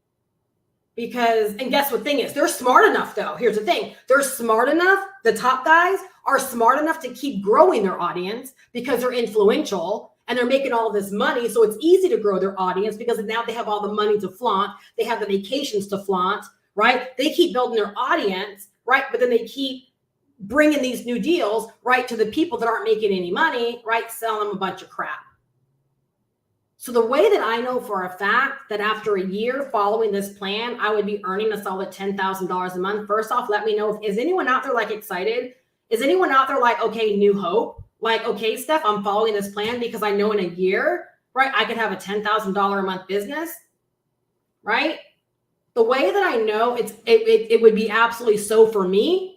because, and guess what thing is, they're smart enough though. Here's the thing. They're smart enough. The top guys are smart enough to keep growing their audience because they're influential and they're making all this money. So it's easy to grow their audience because now they have all the money to flaunt. They have the vacations to flaunt, right? They keep building their audience, right? But then they keep bringing these new deals, right, to the people that aren't making any money, right? Selling them a bunch of crap. So the way that I know for a fact that after a year following this plan, I would be earning a solid $10,000 a month. First off, let me know, is anyone out there like excited? Is anyone out there like, okay, new hope? Like, okay, Steph, I'm following this plan because I know in a year, right, I could have a $10,000 a month business, right? The way that I know it would be absolutely so for me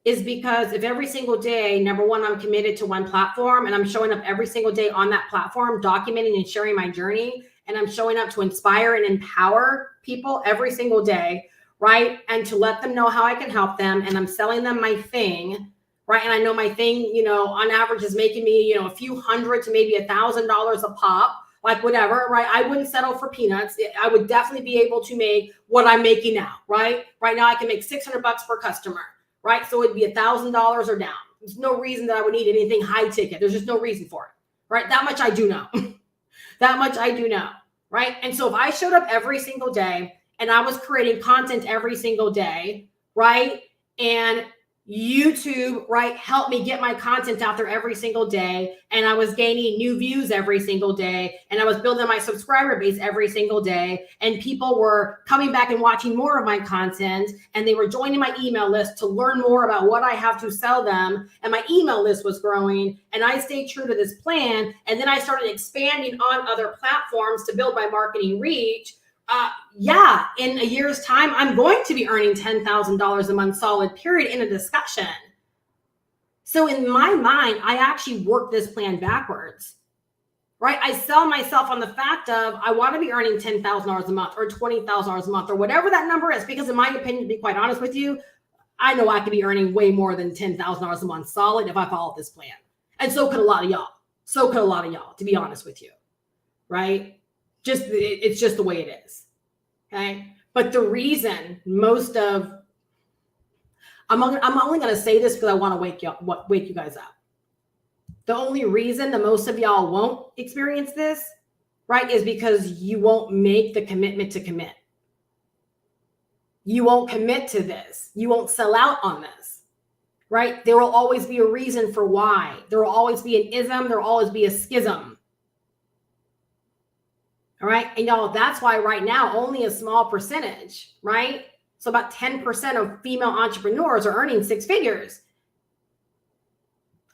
is because if every single day, number one, I'm committed to one platform and I'm showing up every single day on that platform, documenting and sharing my journey. And I'm showing up to inspire and empower people every single day, right? And to let them know how I can help them. And I'm selling them my thing, right? And I know my thing, you know, on average is making me, you know, a few hundred to maybe $1,000 a pop, like whatever, right? I wouldn't settle for peanuts. I would definitely be able to make what I'm making now, right? Right now I can make $600 per customer. Right? So it'd be $1,000 or down. There's no reason that I would need anything high ticket. There's just no reason for it. Right? That much I do know. That much I do know. Right? And so if I showed up every single day and I was creating content every single day, right? And YouTube, right, helped me get my content out there every single day. And I was gaining new views every single day. And I was building my subscriber base every single day. And people were coming back and watching more of my content. And they were joining my email list to learn more about what I have to sell them. And my email list was growing. And I stayed true to this plan. And then I started expanding on other platforms to build my marketing reach. Yeah, in a year's time, I'm going to be earning $10,000 a month solid, period, in a discussion. So in my mind, I actually work this plan backwards, right? I sell myself on the fact of I want to be earning $10,000 a month or $20,000 a month or whatever that number is, because in my opinion, to be quite honest with you, I know I could be earning way more than $10,000 a month solid if I followed this plan. And so could a lot of y'all. So could a lot of y'all, to be honest with you, right? It's just the way it is. Okay. But the reason most of, I'm only going to say this because I want to wake you guys up. The only reason that most of y'all won't experience this, right, is because you won't make the commitment to commit. You won't commit to this. You won't sell out on this, right? There will always be a reason for why. There will always be an ism. There will always be a schism. All right. And y'all, that's why right now, only a small percentage, right? So about 10% of female entrepreneurs are earning six figures.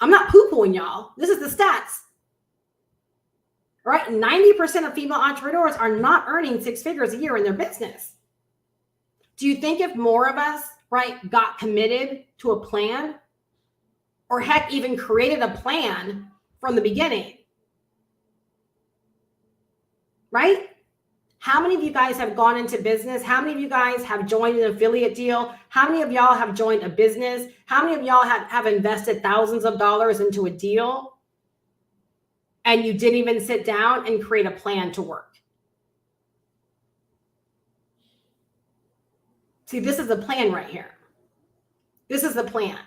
I'm not poo-pooing y'all. This is the stats. All right. 90% of female entrepreneurs are not earning six figures a year in their business. Do you think if more of us, right, got committed to a plan, or heck, even created a plan from the beginning, right? How many of you guys have gone into business? How many of you guys have joined an affiliate deal? How many of y'all have joined a business? How many of y'all have invested thousands of dollars into a deal and you didn't even sit down and create a plan to work? See, this is the plan right here. This is the plan.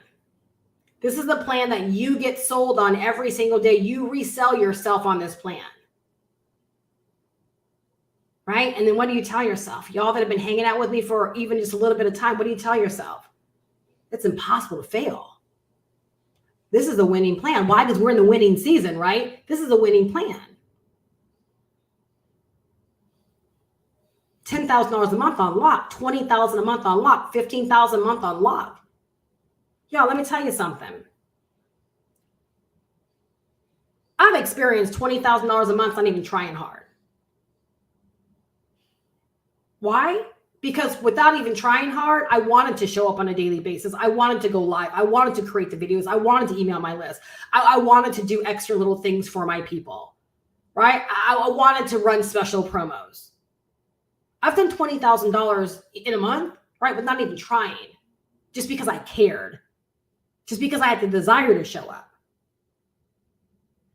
This is the plan that you get sold on every single day. You resell yourself on this plan. Right? And then what do you tell yourself? Y'all that have been hanging out with me for even just a little bit of time, what do you tell yourself? It's impossible to fail. This is a winning plan. Why? Because we're in the winning season, right? This is a winning plan. $10,000 a month on lock, $20,000 a month on lock, $15,000 a month on lock. Y'all, let me tell you something. I've experienced $20,000 a month not even trying hard. Why? Because without even trying hard, I wanted to show up on a daily basis. I wanted to go live. I wanted to create the videos. I wanted to email my list. I wanted to do extra little things for my people, right? I wanted to run special promos. I've done $20,000 in a month, right? But not even trying, just because I cared, just because I had the desire to show up.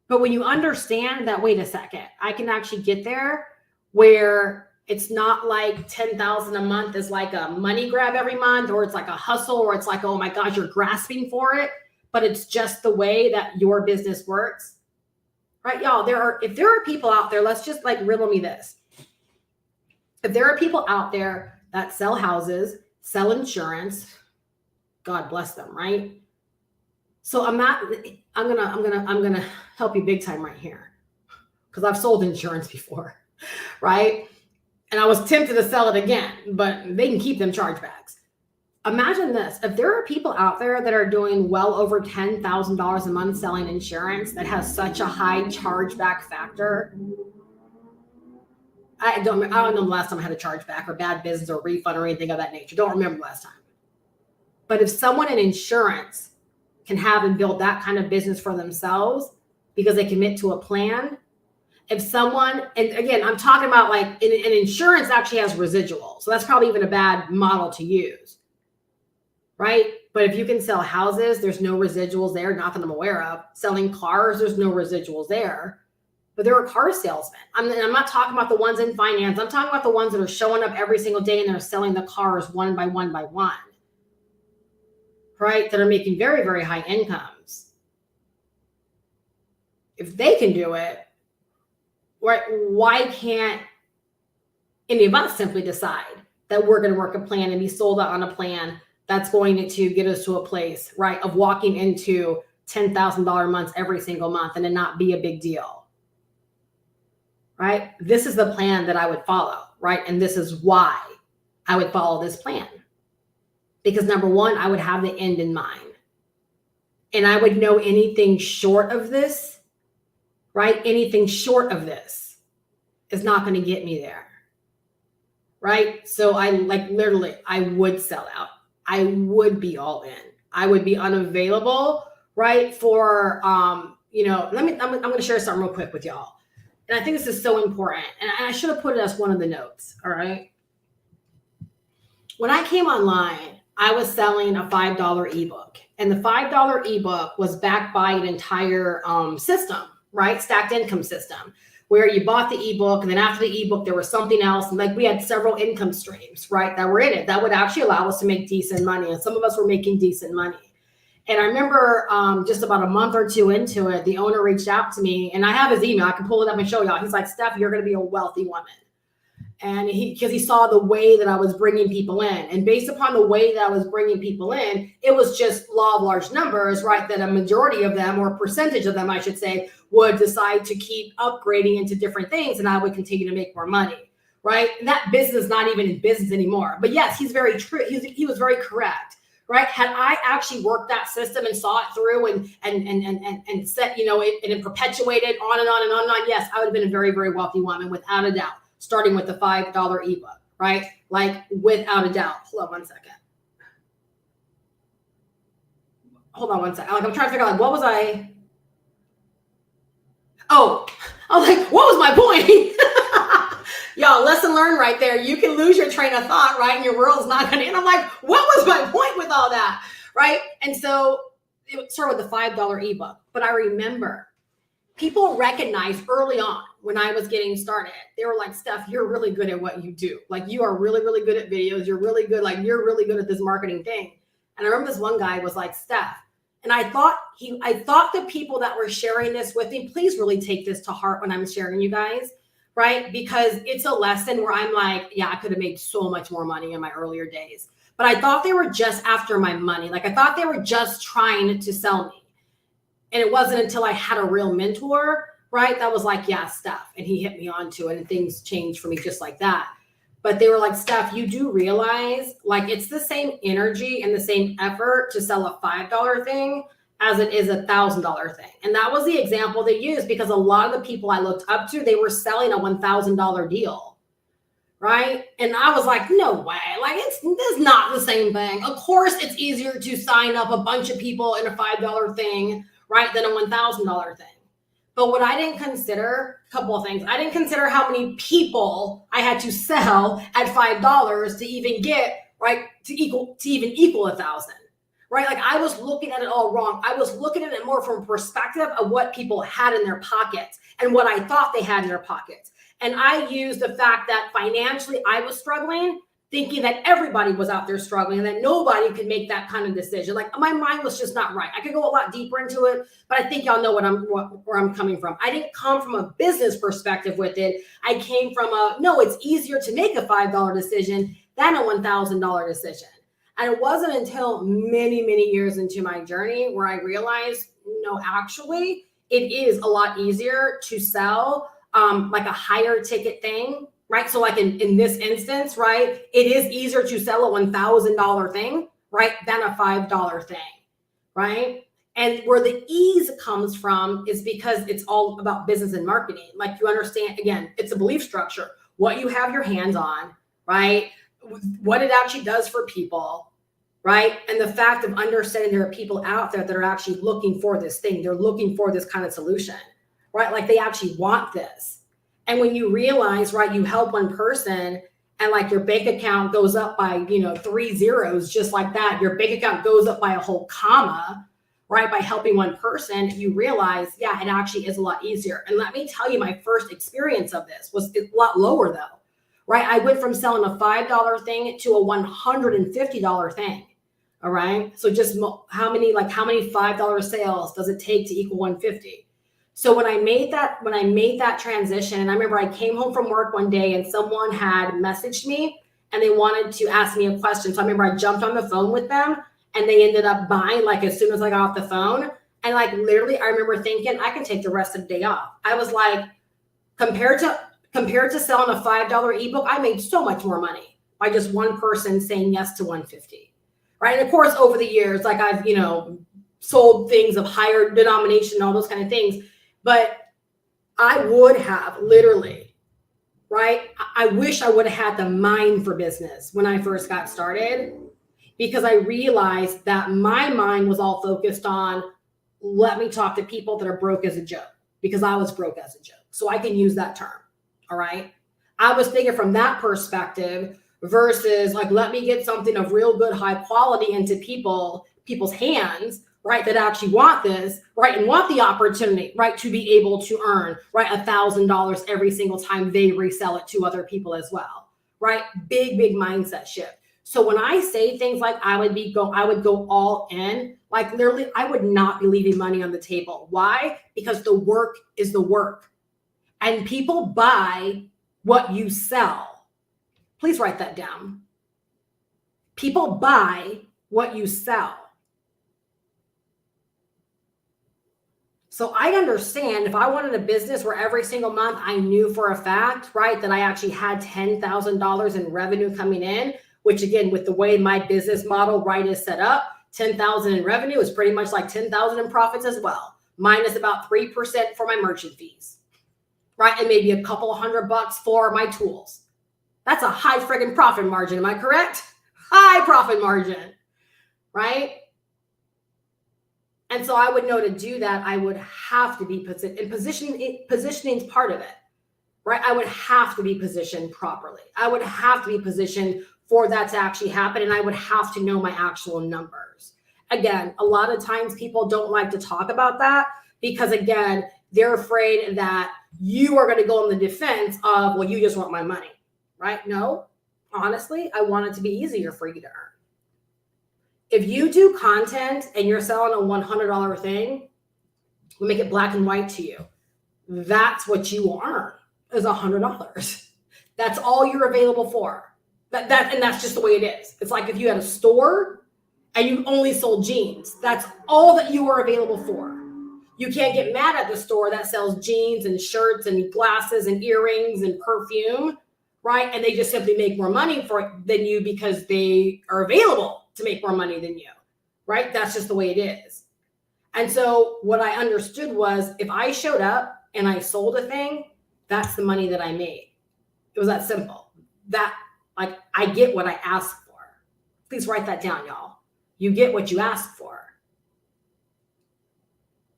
But when you understand that, wait a second, I can actually get there where it's not like $10,000 a month is like a money grab every month, or it's like a hustle, or it's like, oh my gosh, you're grasping for it, but it's just the way that your business works, right? Y'all, if there are people out there, let's just like riddle me this. If there are people out there that sell houses, sell insurance, God bless them, right? So I'm gonna help you big time right here, because I've sold insurance before, right? And I was tempted to sell it again, but they can keep them chargebacks. Imagine this. If there are people out there that are doing well over $10,000 a month selling insurance that has such a high chargeback factor, I don't know the last time I had a chargeback or bad business or refund or anything of that nature. Don't remember last time. But if someone in insurance can have and build that kind of business for themselves because they commit to a plan, if someone, and again, I'm talking about like an insurance actually has residual. So that's probably even a bad model to use, right? But if you can sell houses, there's no residuals there, not that I'm aware of. Selling cars, there's no residuals there. But there are car salesmen. I'm not talking about the ones in finance. I'm talking about the ones that are showing up every single day and they're selling the cars one by one by one, right? That are making very, very high incomes. If they can do it, right, why can't any of us simply decide that we're going to work a plan and be sold out on a plan that's going to get us to a place, right, of walking into $10,000 months every single month and it not be a big deal, right? This is the plan that I would follow, right? And this is why I would follow this plan. Because number one, I would have the end in mind. And I would know anything short of this, right? Anything short of this is not going to get me there, right? So I would sell out. I would be all in. I would be unavailable, right? For, I'm going to share something real quick with y'all. And I think this is so important. And I should have put it as one of the notes, all right? When I came online, I was selling a $5 ebook. And the $5 ebook was backed by an entire system, right? Stacked income system, where you bought the ebook, and then after the ebook, there was something else. And like we had several income streams, right, that were in it that would actually allow us to make decent money. And some of us were making decent money. And I remember just about a month or two into it, the owner reached out to me, and I have his email. I can pull it up and show y'all. He's like, Steph, you're going to be a wealthy woman. And because he saw the way that I was bringing people in, and based upon the way that I was bringing people in, it was just law of large numbers, right? That a majority of them, or a percentage of them, I should say, would decide to keep upgrading into different things, and I would continue to make more money, right? And that business is not even in business anymore. But yes, he's very true. He was very correct, right? Had I actually worked that system and saw it through and set, and perpetuated on and on and on and on, yes, I would have been a very, very wealthy woman without a doubt. Starting with the $5 ebook, right? Like without a doubt. Hold on one second. Like I'm trying to figure out, like, what was I? Oh, I was like, what was my point? Y'all, lesson learned right there. You can lose your train of thought, right? And your world's not going to, and I'm like, what was my point with all that, right? And so it started with the $5 ebook. But I remember people recognized early on when I was getting started, they were like, Steph, you're really good at what you do. Like, you are really, really good at videos. You're really good. Like, you're really good at this marketing thing. And I remember this one guy was like, Steph, And I thought the people that were sharing this with me, please really take this to heart when I'm sharing, you guys, right? Because it's a lesson where I'm like, yeah, I could have made so much more money in my earlier days. But I thought they were just after my money. Like I thought they were just trying to sell me. And it wasn't until I had a real mentor, right, that was like, yeah, Steph. And he hit me onto it and things changed for me just like that. But they were like, Steph, you do realize like it's the same energy and the same effort to sell a $5 thing as it is a $1,000 thing. And that was the example they used because a lot of the people I looked up to, they were selling a $1,000 deal. Right. And I was like, no way. Like it's not the same thing. Of course, it's easier to sign up a bunch of people in a $5 thing, right, than a $1,000 thing. But what I didn't consider, a couple of things. I didn't consider how many people I had to sell at $5 to even get, right, to even equal 1,000. Right. Like I was looking at it all wrong. I was looking at it more from a perspective of what people had in their pockets and what I thought they had in their pockets. And I used the fact that financially I was struggling, thinking that everybody was out there struggling and that nobody could make that kind of decision. Like my mind was just not right. I could go a lot deeper into it, but I think y'all know where I'm coming from. I didn't come from a business perspective with it. I came from no, it's easier to make a $5 decision than a $1,000 decision. And it wasn't until many, many years into my journey where I realized, no, actually, it is a lot easier to sell like a higher ticket thing, right? So like in this instance, right, it is easier to sell a $1,000 thing, right, than a $5 thing, right? And where the ease comes from is because it's all about business and marketing. Like you understand, again, it's a belief structure, what you have your hands on, right? What it actually does for people, right? And the fact of understanding there are people out there that are actually looking for this thing. They're looking for this kind of solution, right? Like they actually want this. And when you realize, right, you help one person and like your bank account goes up by, 3 zeros, just like that, your bank account goes up by a whole comma, right? By helping one person, you realize, yeah, it actually is a lot easier. And let me tell you, my first experience of this was a lot lower though, right? I went from selling a $5 thing to a $150 thing. All right. So just how many $5 sales does it take to equal 150? So when I made that transition, and I remember I came home from work one day and someone had messaged me and they wanted to ask me a question. So I remember I jumped on the phone with them and they ended up buying like as soon as I got off the phone. And like literally, I remember thinking I can take the rest of the day off. I was like, compared to selling a $5 ebook, I made so much more money by just one person saying yes to 150. Right. And of course, over the years, like I've, sold things of higher denomination and all those kind of things. But I would have literally, right? I wish I would have had the mind for business when I first got started, because I realized that my mind was all focused on, let me talk to people that are broke as a joke, because I was broke as a joke. So I can use that term. All right. I was thinking from that perspective versus like, let me get something of real good, high quality into people's hands, right, that actually want this, right, and want the opportunity, right, to be able to earn, right, $1,000 every single time they resell it to other people as well, right? Big mindset shift. So when I say things like I would go all in, like literally, I would not be leaving money on the table. Why? Because the work is the work, and people buy what you sell. Please write that down. People buy what you sell. So I understand if I wanted a business where every single month I knew for a fact, right, that I actually had $10,000 in revenue coming in, which again, with the way my business model, right, is set up, 10,000 in revenue is pretty much like 10,000 in profits as well, minus about 3% for my merchant fees, right? And maybe a couple $100 for my tools. That's a high friggin' profit margin. Am I correct? High profit margin, right? And so I would know to do that, I would have to be positioned, and positioning is part of it, right? I would have to be positioned properly. I would have to be positioned for that to actually happen. And I would have to know my actual numbers. Again, a lot of times people don't like to talk about that because again, they're afraid that you are going to go on the defense of, well, you just want my money, right? No, honestly, I want it to be easier for you to earn. If you do content and you're selling a $100 thing, we'll make it black and white to you. That's what you will earn is $100. That's all you're available for. And that's just the way it is. It's like if you had a store and you only sold jeans, that's all that you are available for. You can't get mad at the store that sells jeans and shirts and glasses and earrings and perfume, right? And they just simply make more money than you because they are available to make more money than you, right? That's just the way it is. And so what I understood was if I showed up and I sold a thing, that's the money that I made. It was that simple. That, like, I get what I asked for. Please write that down, y'all. You get what you ask for.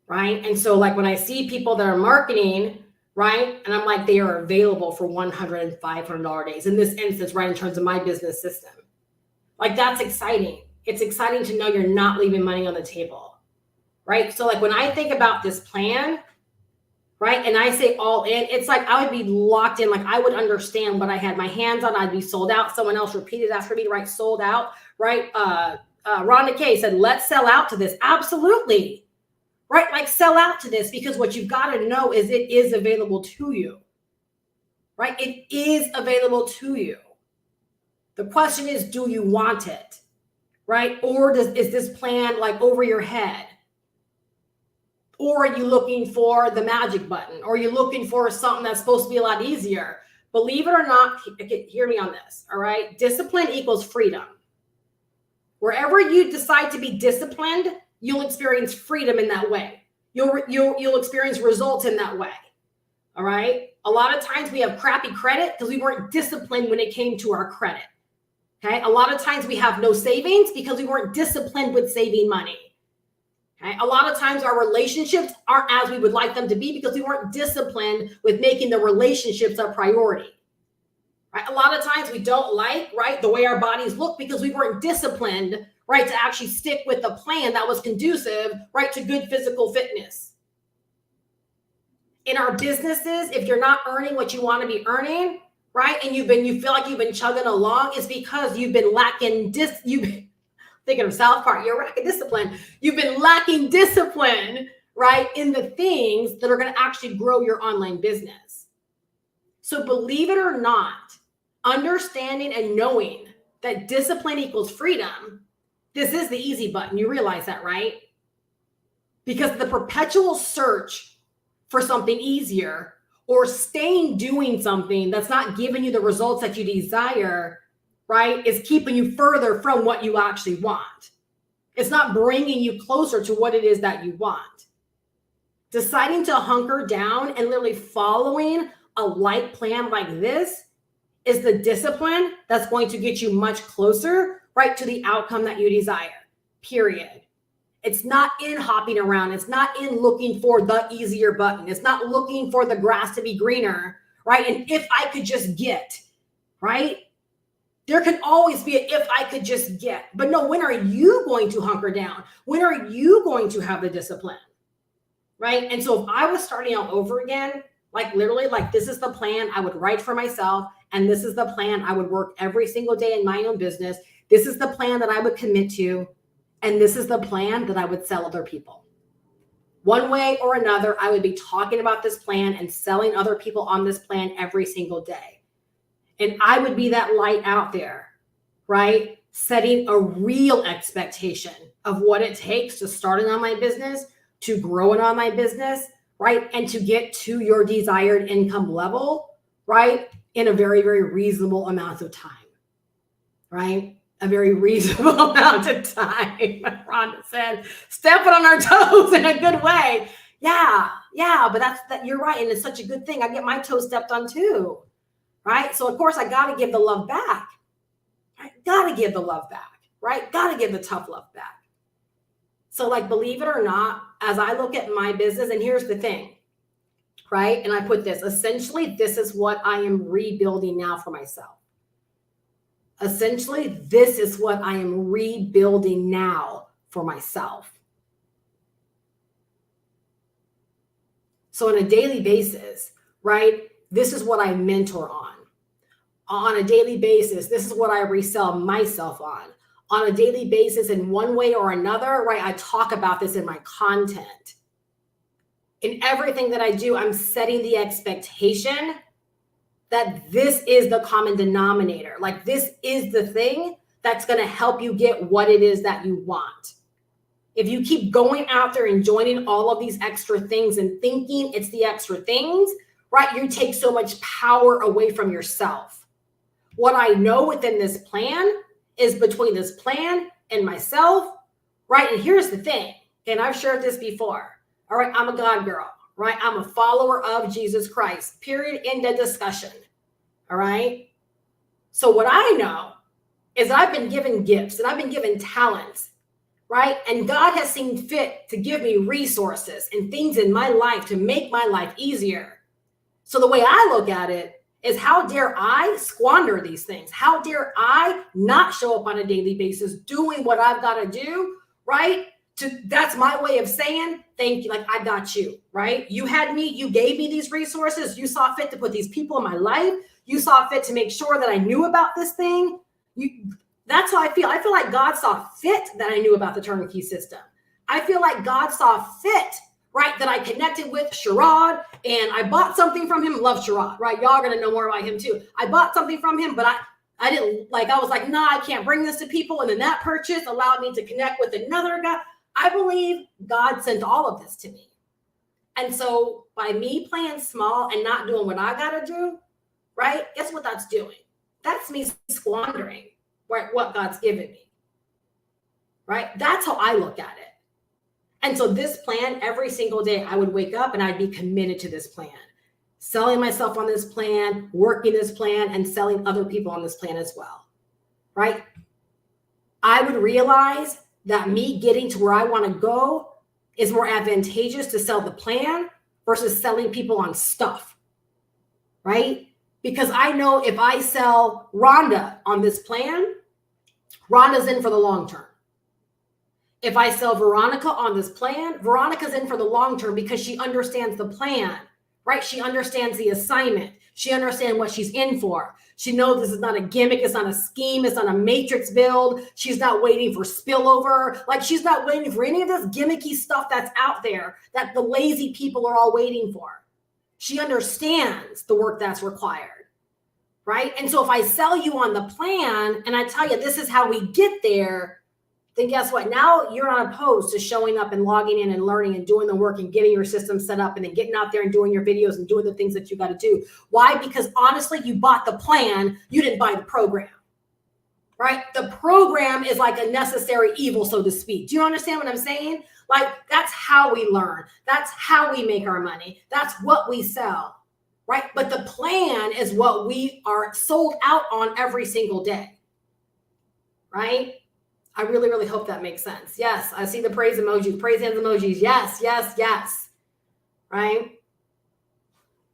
Right? And so like when I see people that are marketing, right? And I'm like, they are available for $100 and $500 days. In this instance, right, in terms of my business system. Like that's exciting. It's exciting to know you're not leaving money on the table, right? So like when I think about this plan, right, and I say all in, it's like I would be locked in, like I would understand what I had my hands on, I'd be sold out. Someone else repeated after me, right? Sold out, right? Rhonda K said, let's sell out to this. Absolutely. Right? Like sell out to this because what you've got to know is it is available to you, right? It is available to you. The question is, do you want it, right? Or is this plan like over your head? Or are you looking for the magic button? Or are you looking for something that's supposed to be a lot easier? Believe it or not, hear me on this, all right? Discipline equals freedom. Wherever you decide to be disciplined, you'll experience freedom in that way. You'll experience results in that way. All right. A lot of times we have crappy credit because we weren't disciplined when it came to our credit. Okay. A lot of times we have no savings because we weren't disciplined with saving money. Okay. A lot of times our relationships aren't as we would like them to be because we weren't disciplined with making the relationships a priority. Right. A lot of times we don't like, right, the way our bodies look because we weren't disciplined, right, to actually stick with the plan that was conducive, right, to good physical fitness. In our businesses, if you're not earning what you want to be earning, right, and you feel like you've been chugging along, it's because you've been lacking thinking of South Park, you're lacking discipline. You've been lacking discipline, right, in the things that are going to actually grow your online business. So believe it or not, understanding and knowing that discipline equals freedom, this is the easy button. You realize that, right? Because the perpetual search for something easier or staying doing something that's not giving you the results that you desire, right, is keeping you further from what you actually want. It's not bringing you closer to what it is that you want. Deciding to hunker down and literally following a light plan like this is the discipline that's going to get you much closer, right, to the outcome that you desire, period. It's not in hopping around. It's not in looking for the easier button. It's not looking for the grass to be greener, right? And if I could just get, right? There can always be if I could just get. But no, when are you going to hunker down? When are you going to have the discipline, right? And so if I was starting out over again, like literally, like this is the plan I would write for myself. And this is the plan I would work every single day in my own business. This is the plan that I would commit to. And this is the plan that I would sell other people. One way or another, I would be talking about this plan and selling other people on this plan every single day. And I would be that light out there, right? Setting a real expectation of what it takes to start an online business, to grow an online business, right? And to get to your desired income level, right? In a very, very reasonable amount of time, right? A very reasonable amount of time. Rhonda said, stepping on our toes in a good way. Yeah, but you're right. And it's such a good thing. I get my toes stepped on too, right? So of course I got to give the love back. I got to give the love back, right? Got to give the tough love back. So like, believe it or not, as I look at my business, and here's the thing, right? And I put this, essentially, this is what I am rebuilding now for myself. Essentially, this is what I am rebuilding now for myself. So on a daily basis, right, this is what I mentor on. On a daily basis, this is what I resell myself on. on a daily basis in one way or another, right? I talk about this in my content. In everything that I do, I'm setting the expectation that this is the common denominator. Like, this is the thing that's going to help you get what it is that you want. If you keep going out there and joining all of these extra things and thinking it's the extra things, right, you take so much power away from yourself. What I know within this plan is between this plan and myself, right? And here's the thing, and I've shared this before. All right, I'm a God girl, right? I'm a follower of Jesus Christ, period, end of discussion. All right. So what I know is I've been given gifts and I've been given talents, right? And God has seen fit to give me resources and things in my life to make my life easier. So the way I look at it is, how dare I squander these things? How dare I not show up on a daily basis doing what I've got to do, right? That's my way of saying thank you. Like, I got you, right? You had me, you gave me these resources. You saw fit to put these people in my life. You saw fit to make sure that I knew about this thing. That's how I feel. I feel like God saw fit that I knew about the turnkey system. I feel like God saw fit, right, that I connected with Sherrod and I bought something from him. Love Sherrod, right? Y'all are going to know more about him too. I bought something from him, but I didn't like, I was like, nah, I can't bring this to people. And then that purchase allowed me to connect with another guy. I believe God sent all of this to me. And so by me playing small and not doing what I got to do, right, guess what that's doing? That's me squandering what God's given me, right? That's how I look at it. And so this plan, every single day, I would wake up and I'd be committed to this plan, selling myself on this plan, working this plan, and selling other people on this plan as well, right? I would realize that me getting to where I want to go is more advantageous to sell the plan versus selling people on stuff, right? Because I know if I sell Rhonda on this plan, Rhonda's in for the long term. If I sell Veronica on this plan, Veronica's in for the long term because she understands the plan, right? She understands the assignment. She understands what she's in for. She knows this is not a gimmick. It's not a scheme. It's not a matrix build. She's not waiting for spillover. Like, she's not waiting for any of this gimmicky stuff that's out there that the lazy people are all waiting for. She understands the work that's required, right? And so if I sell you on the plan and I tell you this is how we get there, then guess what? Now you're not opposed to showing up and logging in and learning and doing the work and getting your system set up and then getting out there and doing your videos and doing the things that you got to do. Why? Because honestly, you bought the plan. You didn't buy the program, right? The program is like a necessary evil, so to speak. Do you understand what I'm saying? Like, that's how we learn. That's how we make our money. That's what we sell, right? But the plan is what we are sold out on every single day, right? I really, really hope that makes sense. Yes, I see the praise emojis, praise hands emojis. Yes, yes, yes, right?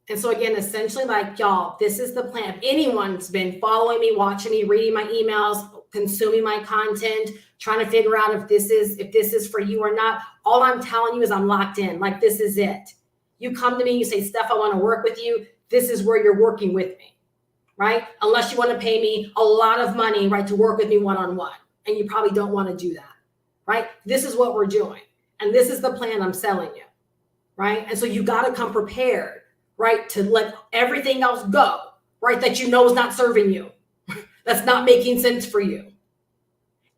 And so again, essentially, like, y'all, this is the plan. If anyone's been following me, watching me, reading my emails, consuming my content, trying to figure out if this is for you or not, all I'm telling you is I'm locked in. Like, this is it. You come to me, you say, Steph, I want to work with you. This is where you're working with me, right? Unless you want to pay me a lot of money, right, to work with me one-on-one. And you probably don't want to do that, right? This is what we're doing. And this is the plan I'm selling you, right? And so you got to come prepared, right, to let everything else go, right, that you know is not serving you, that's not making sense for you.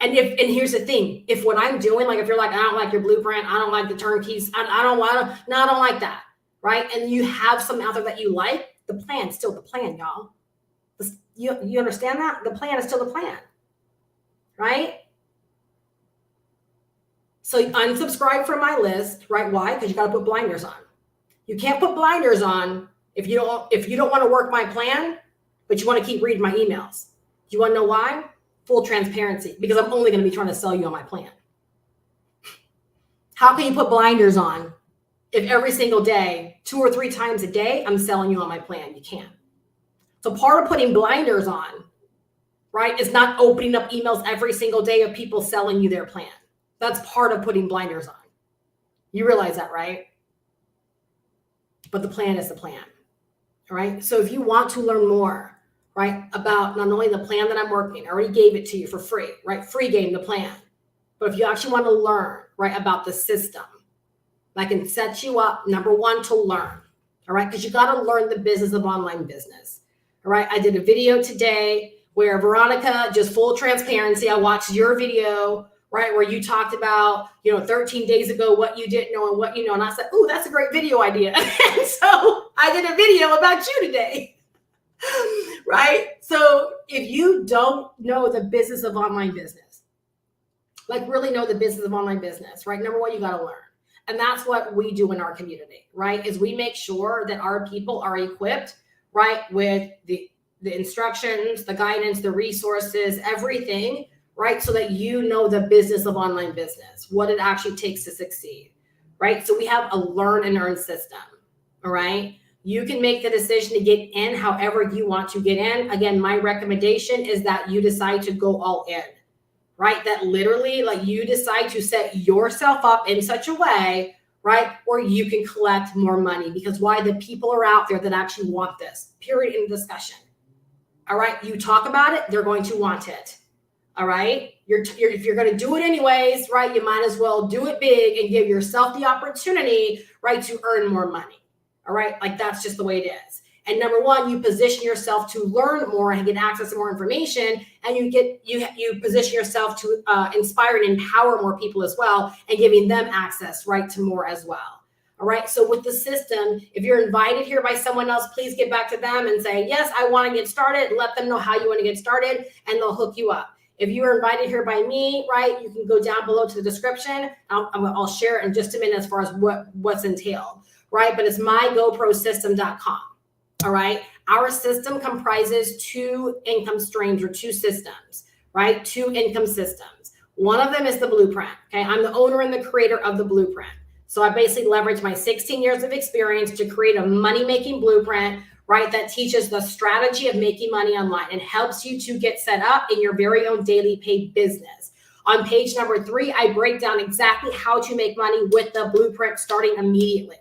And here's the thing, if what I'm doing, like, if you're like, I don't like your blueprint, I don't like the turnkeys, I don't like that, right? And you have something out there that you like, the plan's still the plan, y'all. You understand that? The plan is still the plan. Right? So unsubscribe from my list, right? Why? Because you got to put blinders on. You can't put blinders on if you don't want to work my plan, but you want to keep reading my emails. Do you want to know why? Full transparency, because I'm only going to be trying to sell you on my plan. How can you put blinders on if every single day, 2 or 3 times a day, I'm selling you on my plan? You can't. So part of putting blinders on, right, is not opening up emails every single day of people selling you their plan. That's part of putting blinders on. You realize that, right? But the plan is the plan, all right? So if you want to learn more, right? About not only the plan that I'm working, I already gave it to you for free, right? Free game, the plan. But if you actually want to learn, right, about the system, I can set you up, number one, to learn, all right? Because you got to learn the business of online business, all right? I did a video today where Veronica, just full transparency, I watched your video, right, where you talked about, 13 days ago, what you didn't know and what you know. And I said, ooh, that's a great video idea. And so I did a video about you today, right? So if you don't know the business of online business, like really know the business of online business, right? Number one, you got to learn. And that's what we do in our community, right? Is we make sure that our people are equipped, right, with the instructions, the guidance, the resources, everything, right? So that you know the business of online business, what it actually takes to succeed, right? So we have a learn and earn system, all right? You can make the decision to get in however you want to get in. Again, my recommendation is that you decide to go all in, right? That literally, like, you decide to set yourself up in such a way, right, where you can collect more money. Because why? The people are out there that actually want this, period, in discussion. All right, you talk about it, they're going to want it. All right, if you're going to do it anyways, right, you might as well do it big and give yourself the opportunity, right, to earn more money. All right, like, that's just the way it is. And number one, you position yourself to learn more and get access to more information, and you position yourself to inspire and empower more people as well, and giving them access, right, to more as well. All right. So with the system, if you're invited here by someone else, please get back to them and say, yes, I want to get started. Let them know how you want to get started, and they'll hook you up. If you are invited here by me, right, you can go down below to the description. I'll share it in just a minute as far as what's entailed, right? But it's mygoprosystem.com. All right. Our system comprises two income streams, or two systems, right? Two income systems. One of them is the blueprint. Okay. I'm the owner and the creator of the blueprint. So I basically leverage my 16 years of experience to create a money-making blueprint, right, that teaches the strategy of making money online and helps you to get set up in your very own daily paid business. On page number 3, I break down exactly how to make money with the blueprint starting immediately.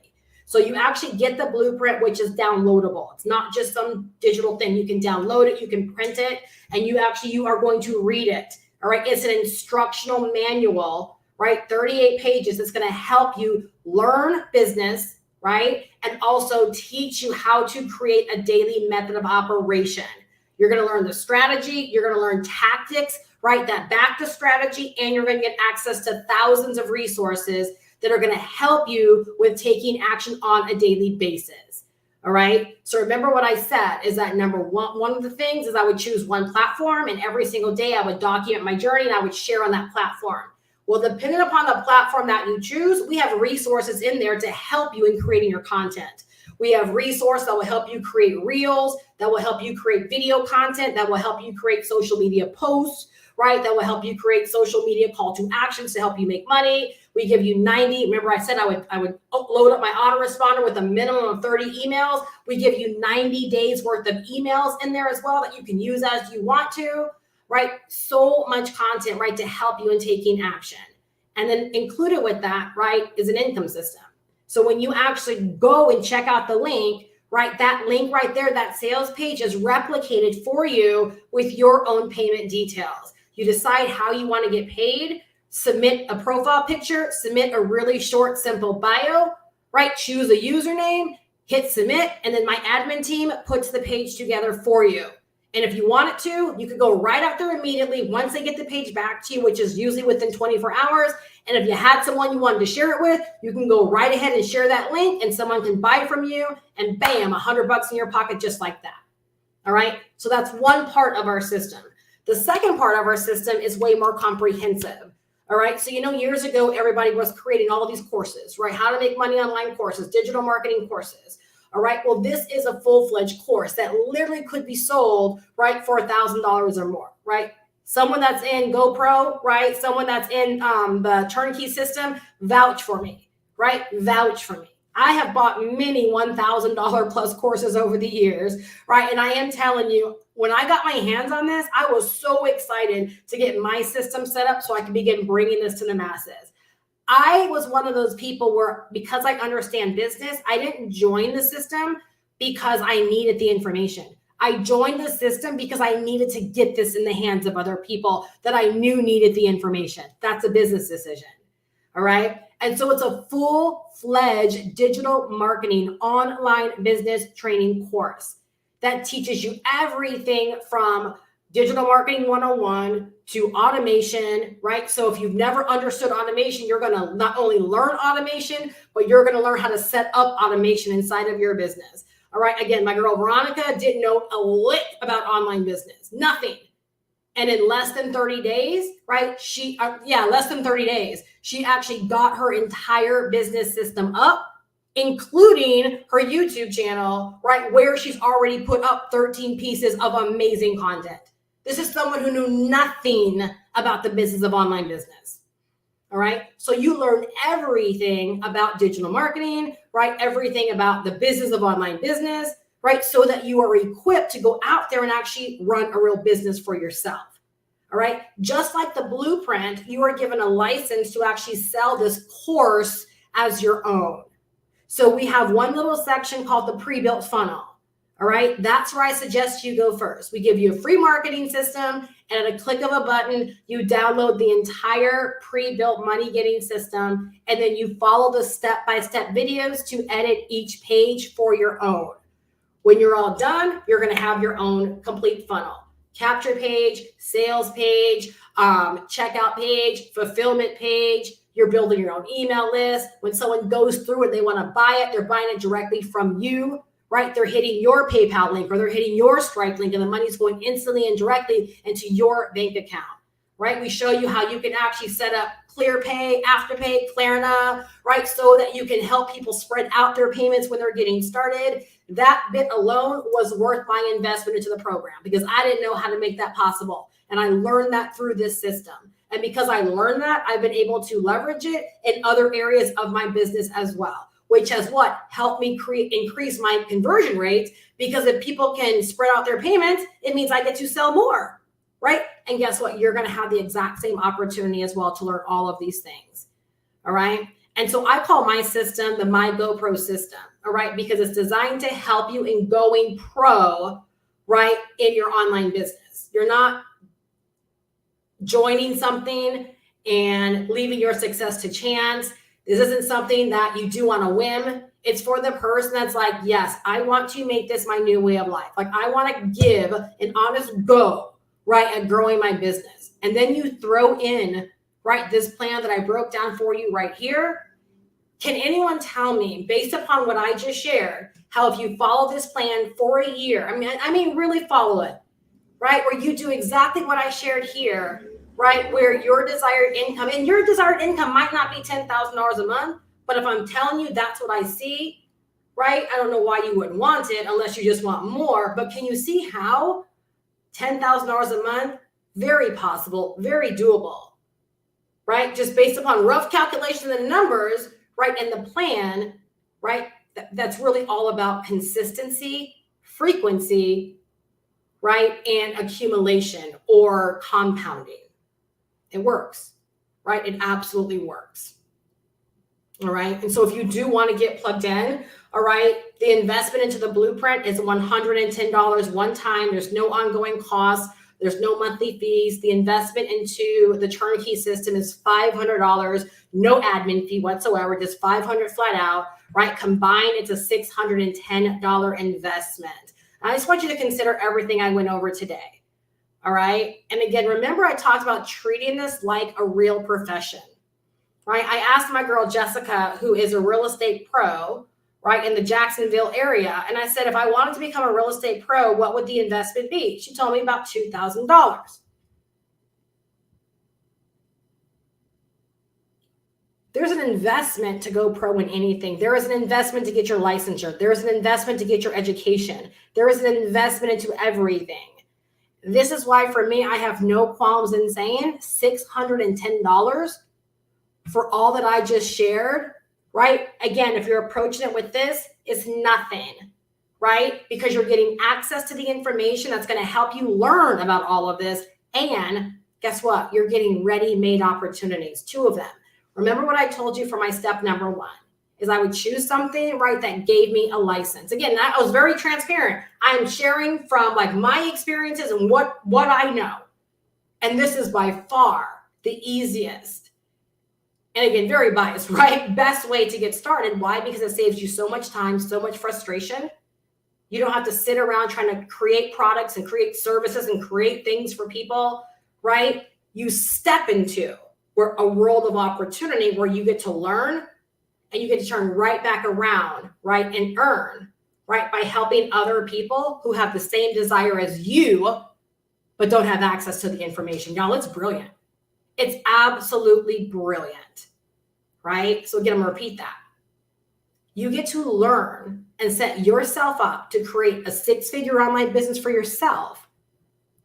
So you actually get the blueprint, which is downloadable. It's not just some digital thing. You can download it, you can print it, and you are going to read it. All right, it's an instructional manual, right? 38 pages. It's going to help you learn business, right? And also teach you how to create a daily method of operation. You're going to learn the strategy. You're going to learn tactics, right, that back the strategy, and you're going to get access to thousands of resources that are going to help you with taking action on a daily basis. All right. So remember what I said is that number one of the things is I would choose one platform, and every single day I would document my journey and I would share on that platform. Well, depending upon the platform that you choose, we have resources in there to help you in creating your content. We have resources that will help you create reels, that will help you create video content, that will help you create social media posts, right? That will help you create social media call to actions to help you make money. We give you 90. Remember, I said I would load up my autoresponder with a minimum of 30 emails. We give you 90 days worth of emails in there as well that you can use as you want to. Right? So much content, right, to help you in taking action. And then included with that, right, is an income system. So when you actually go and check out the link, right, that link right there, that sales page is replicated for you with your own payment details. You decide how you want to get paid, submit a profile picture, submit a really short, simple bio, right? Choose a username, hit submit, and then my admin team puts the page together for you. And if you want it to, you could go right out there immediately once they get the page back to you, which is usually within 24 hours. And if you had someone you wanted to share it with, you can go right ahead and share that link, and someone can buy from you, and bam, $100 in your pocket just like that. All right. So that's one part of our system. The second part of our system is way more comprehensive. All right. So, years ago, everybody was creating all of these courses, right? How to make money online courses, digital marketing courses. All right. Well, this is a full-fledged course that literally could be sold, right, for $1,000 or more, right? Someone that's in GoPro, right? Someone that's in the turnkey system, vouch for me, right? Vouch for me. I have bought many $1,000 plus courses over the years, right? And I am telling you, when I got my hands on this, I was so excited to get my system set up so I could begin bringing this to the masses. I was one of those people where, because I understand business, I didn't join the system because I needed the information. I joined the system because I needed to get this in the hands of other people that I knew needed the information. That's a business decision. All right. And so it's a full-fledged digital marketing online business training course that teaches you everything from digital marketing 101 to automation, right? So if you've never understood automation, you're going to not only learn automation, but you're going to learn how to set up automation inside of your business. All right. Again, my girl Veronica didn't know a lick about online business, nothing. And in less than 30 days, right? Less than 30 days, she actually got her entire business system up, including her YouTube channel, right? Where she's already put up 13 pieces of amazing content. This is someone who knew nothing about the business of online business. All right. So you learn everything about digital marketing, right? Everything about the business of online business, right? So that you are equipped to go out there and actually run a real business for yourself. All right. Just like the blueprint, you are given a license to actually sell this course as your own. So we have one little section called the pre-built funnel. All right. That's where I suggest you go first. We give you a free marketing system, and at a click of a button, you download the entire pre-built money getting system. And then you follow the step-by-step videos to edit each page for your own. When you're all done, you're going to have your own complete funnel. Capture page, sales page, checkout page, fulfillment page. You're building your own email list. When someone goes through it, they want to buy it, they're buying it directly from you, right? They're hitting your PayPal link or they're hitting your Stripe link, and the money's going instantly and directly into your bank account, right? We show you how you can actually set up ClearPay, Afterpay, Klarna, right? So that you can help people spread out their payments when they're getting started. That bit alone was worth my investment into the program because I didn't know how to make that possible. And I learned that through this system. And because I learned that, I've been able to leverage it in other areas of my business as well, which has helped me increase my conversion rates, because if people can spread out their payments, it means I get to sell more, right? And guess what? You're going to have the exact same opportunity as well to learn all of these things. All right. And so I call my system the My Go Pro system. All right. Because it's designed to help you in going pro, right, in your online business. You're not joining something and leaving your success to chance. This isn't something that you do on a whim. It's for the person that's like, yes, I want to make this my new way of life. Like, I want to give an honest go, right, at growing my business. And then you throw in, right, this plan that I broke down for you right here. Can anyone tell me, based upon what I just shared, how if you follow this plan for a year, I mean, really follow it, right, where you do exactly what I shared here, right, where your desired income, and your desired income might not be $10,000 a month, but if I'm telling you that's what I see, right, I don't know why you wouldn't want it unless you just want more, but can you see how $10,000 a month, very possible, very doable, right, just based upon rough calculations and numbers, right, and the plan, right, that's really all about consistency, frequency, right, and accumulation or compounding. It works, right? It absolutely works. All right. And so if you do want to get plugged in, all right, the investment into the blueprint is $110 one time. There's no ongoing costs. There's no monthly fees. The investment into the turnkey system is $500, no admin fee whatsoever, just $500 flat out, right? Combined, it's a $610 investment. I just want you to consider everything I went over today. All right. And again, remember I talked about treating this like a real profession, right? I asked my girl, Jessica, who is a real estate pro, right, in the Jacksonville area. And I said, if I wanted to become a real estate pro, what would the investment be? She told me about $2,000. There's an investment to go pro in anything. There is an investment to get your licensure. There is an investment to get your education. There is an investment into everything. This is why, for me, I have no qualms in saying $610 for all that I just shared, right? Again, if you're approaching it with this, it's nothing, right? Because you're getting access to the information that's going to help you learn about all of this. And guess what? You're getting ready-made opportunities, 2 of them. Remember what I told you for my step number 1. is I would choose something, right, that gave me a license. Again, I was very transparent. I'm sharing from like my experiences and what I know. And this is by far the easiest. And again, very biased, right? Best way to get started. Why? Because it saves you so much time, so much frustration. You don't have to sit around trying to create products and create services and create things for people, right? You step into a world of opportunity where you get to learn and you get to turn right back around, right? And earn, right? By helping other people who have the same desire as you, but don't have access to the information. Y'all, it's brilliant. It's absolutely brilliant, right? So again, I'm gonna repeat that. You get to learn and set yourself up to create a 6-figure online business for yourself,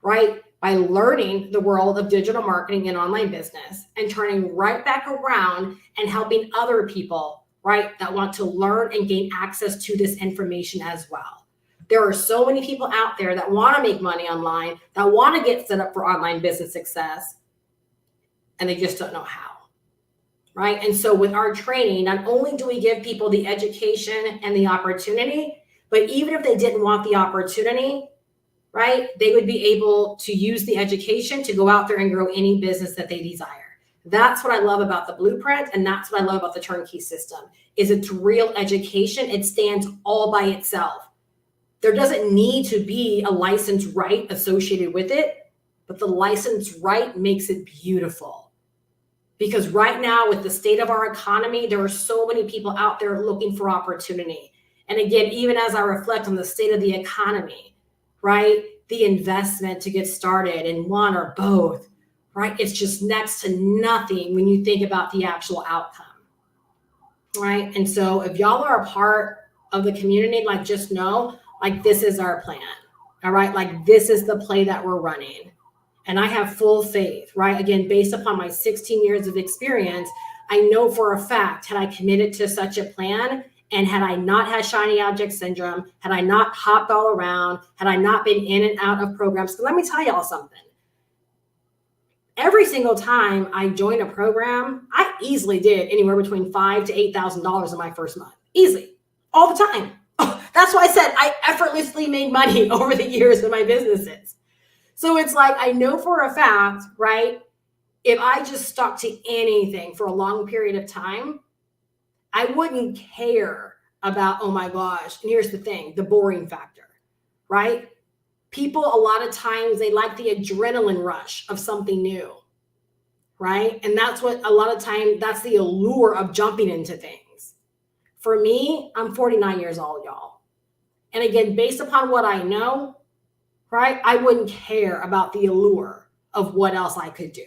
right? By learning the world of digital marketing and online business and turning right back around and helping other people, right, that want to learn and gain access to this information as well. There are so many people out there that want to make money online, that want to get set up for online business success, and they just don't know how. Right? And so with our training, not only do we give people the education and the opportunity, but even if they didn't want the opportunity, right, they would be able to use the education to go out there and grow any business that they desire. That's what I love about the blueprint. And that's what I love about the turnkey system is it's real education. It stands all by itself. There doesn't need to be a license right associated with it, but the license right makes it beautiful. Because right now, with the state of our economy, there are so many people out there looking for opportunity. And again, even as I reflect on the state of the economy, right, the investment to get started in one or both, right, it's just next to nothing when you think about the actual outcome, right? And so if y'all are a part of the community, like just know, like this is our plan, all right? Like this is the play that we're running. And I have full faith, right? Again, based upon my 16 years of experience, I know for a fact, had I committed to such a plan and had I not had shiny object syndrome, had I not hopped all around, had I not been in and out of programs, let me tell y'all something. Every single time I joined a program, I easily did anywhere between $5,000 to $8,000 in my first month. Easily, all the time. That's why I said I effortlessly made money over the years in my businesses. So it's like, I know for a fact, right? If I just stuck to anything for a long period of time, I wouldn't care about, oh my gosh. And here's the thing, the boring factor, right? People, a lot of times, they like the adrenaline rush of something new, right? And that's what a lot of time, that's the allure of jumping into things. For me, I'm 49 years old, y'all. And again, based upon what I know, right? I wouldn't care about the allure of what else I could do.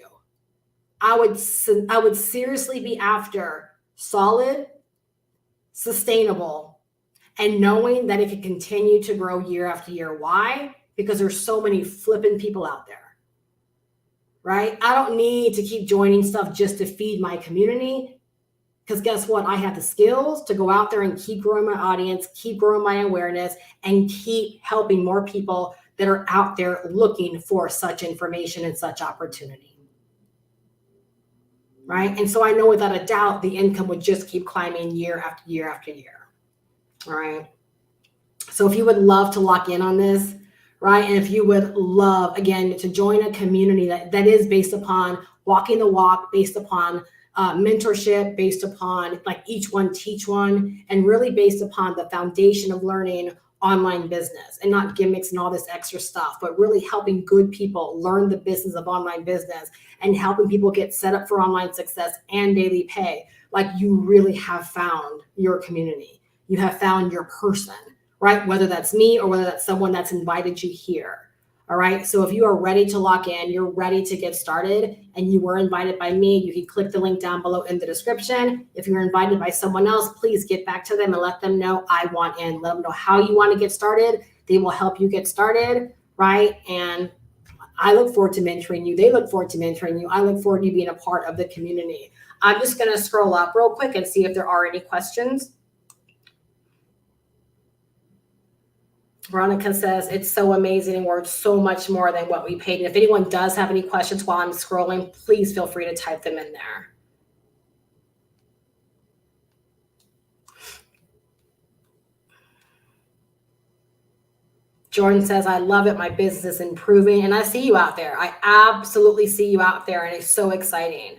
I would seriously be after solid, sustainable, and knowing that it could continue to grow year after year. Why? Because there's so many flipping people out there, right? I don't need to keep joining stuff just to feed my community. Because guess what? I have the skills to go out there and keep growing my audience, keep growing my awareness, and keep helping more people that are out there looking for such information and such opportunity, right? And so I know without a doubt, the income would just keep climbing year after year after year, all right? So if you would love to lock in on this, right? And if you would love, again, to join a community that is based upon walking the walk, based upon mentorship, based upon like each one teach one, and really based upon the foundation of learning online business and not gimmicks and all this extra stuff, but really helping good people learn the business of online business and helping people get set up for online success and daily pay. Like you really have found your community. You have found your person, right? Whether that's me or whether that's someone that's invited you here. All right. So if you are ready to lock in, you're ready to get started, and you were invited by me, you can click the link down below in the description. If you're invited by someone else, please get back to them and let them know I want in. Let them know how you want to get started. They will help you get started. Right. And I look forward to mentoring you. They look forward to mentoring you. I look forward to you being a part of the community. I'm just going to scroll up real quick and see if there are any questions. Veronica says, it's so amazing and worth so much more than what we paid. And if anyone does have any questions while I'm scrolling, please feel free to type them in there. Jordan says, I love it. My business is improving. And I see you out there. I absolutely see you out there. And it's so exciting.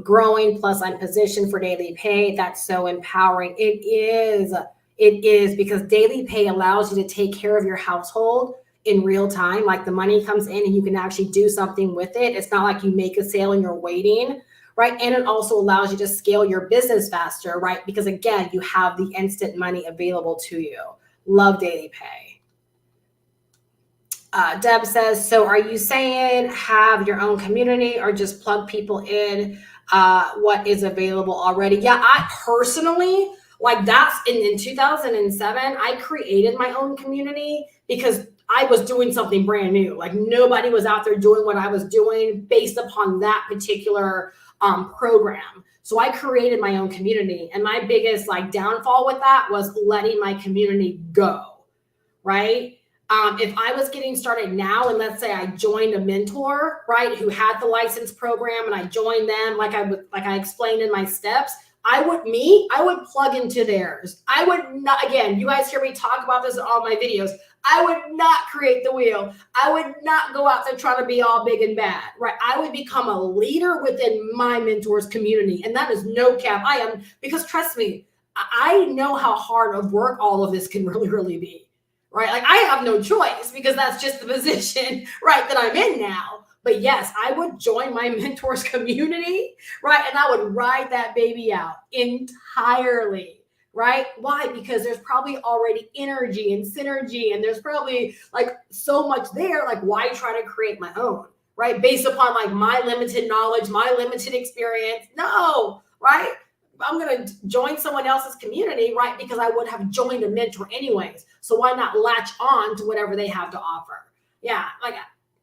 Growing, plus I'm positioned for daily pay. That's so empowering. It is. It is, because daily pay allows you to take care of your household in real time. Like the money comes in and you can actually do something with it. It's not like you make a sale and you're waiting, right? And it also allows you to scale your business faster, right? Because again, you have the instant money available to you. Love daily pay. Deb says, so are you saying have your own community or just plug people in what is available already? Yeah, I personally, like that's in 2007, I created my own community because I was doing something brand new. Like nobody was out there doing what I was doing based upon that particular program. So I created my own community, and my biggest like downfall with that was letting my community go, right? If I was getting started now, and let's say I joined a mentor, right, who had the license program, and I joined them, like I explained in my steps, I would plug into theirs. I would not, again, you guys hear me talk about this in all my videos. I would not create the wheel. I would not go out there trying to be all big and bad, right? I would become a leader within my mentors community. And that is no cap. I am, because trust me, I know how hard of work all of this can really, really be. Right? Like I have no choice because that's just the position, right, that I'm in now. But yes, I would join my mentors community, right? And I would ride that baby out entirely, right? Why? Because there's probably already energy and synergy, and there's probably like so much there. Like why try to create my own, right? Based upon like my limited knowledge, my limited experience. No, right? I'm going to join someone else's community, right? Because I would have joined a mentor anyways. So why not latch on to whatever they have to offer? Yeah. Like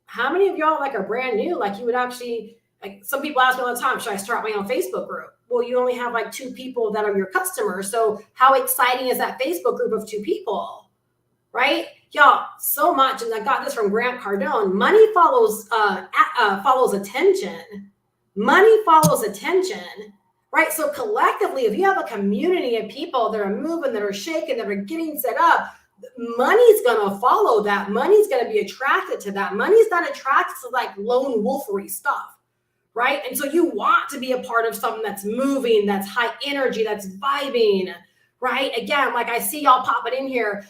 how many of y'all like are brand new? Like you would actually, like some people ask me all the time, should I start my own Facebook group? Well, you only have like 2 people that are your customers. So how exciting is that Facebook group of 2 people, right? Y'all, so much. And I got this from Grant Cardone. Money follows attention. Money follows attention. Right? So collectively, if you have a community of people that are moving, that are shaking, that are getting set up, money's going to follow that. Money's going to be attracted to that. Money's not attracted to like lone wolfery stuff, right? And so you want to be a part of something that's moving, that's high energy, that's vibing, right? Again, like I see y'all popping in here.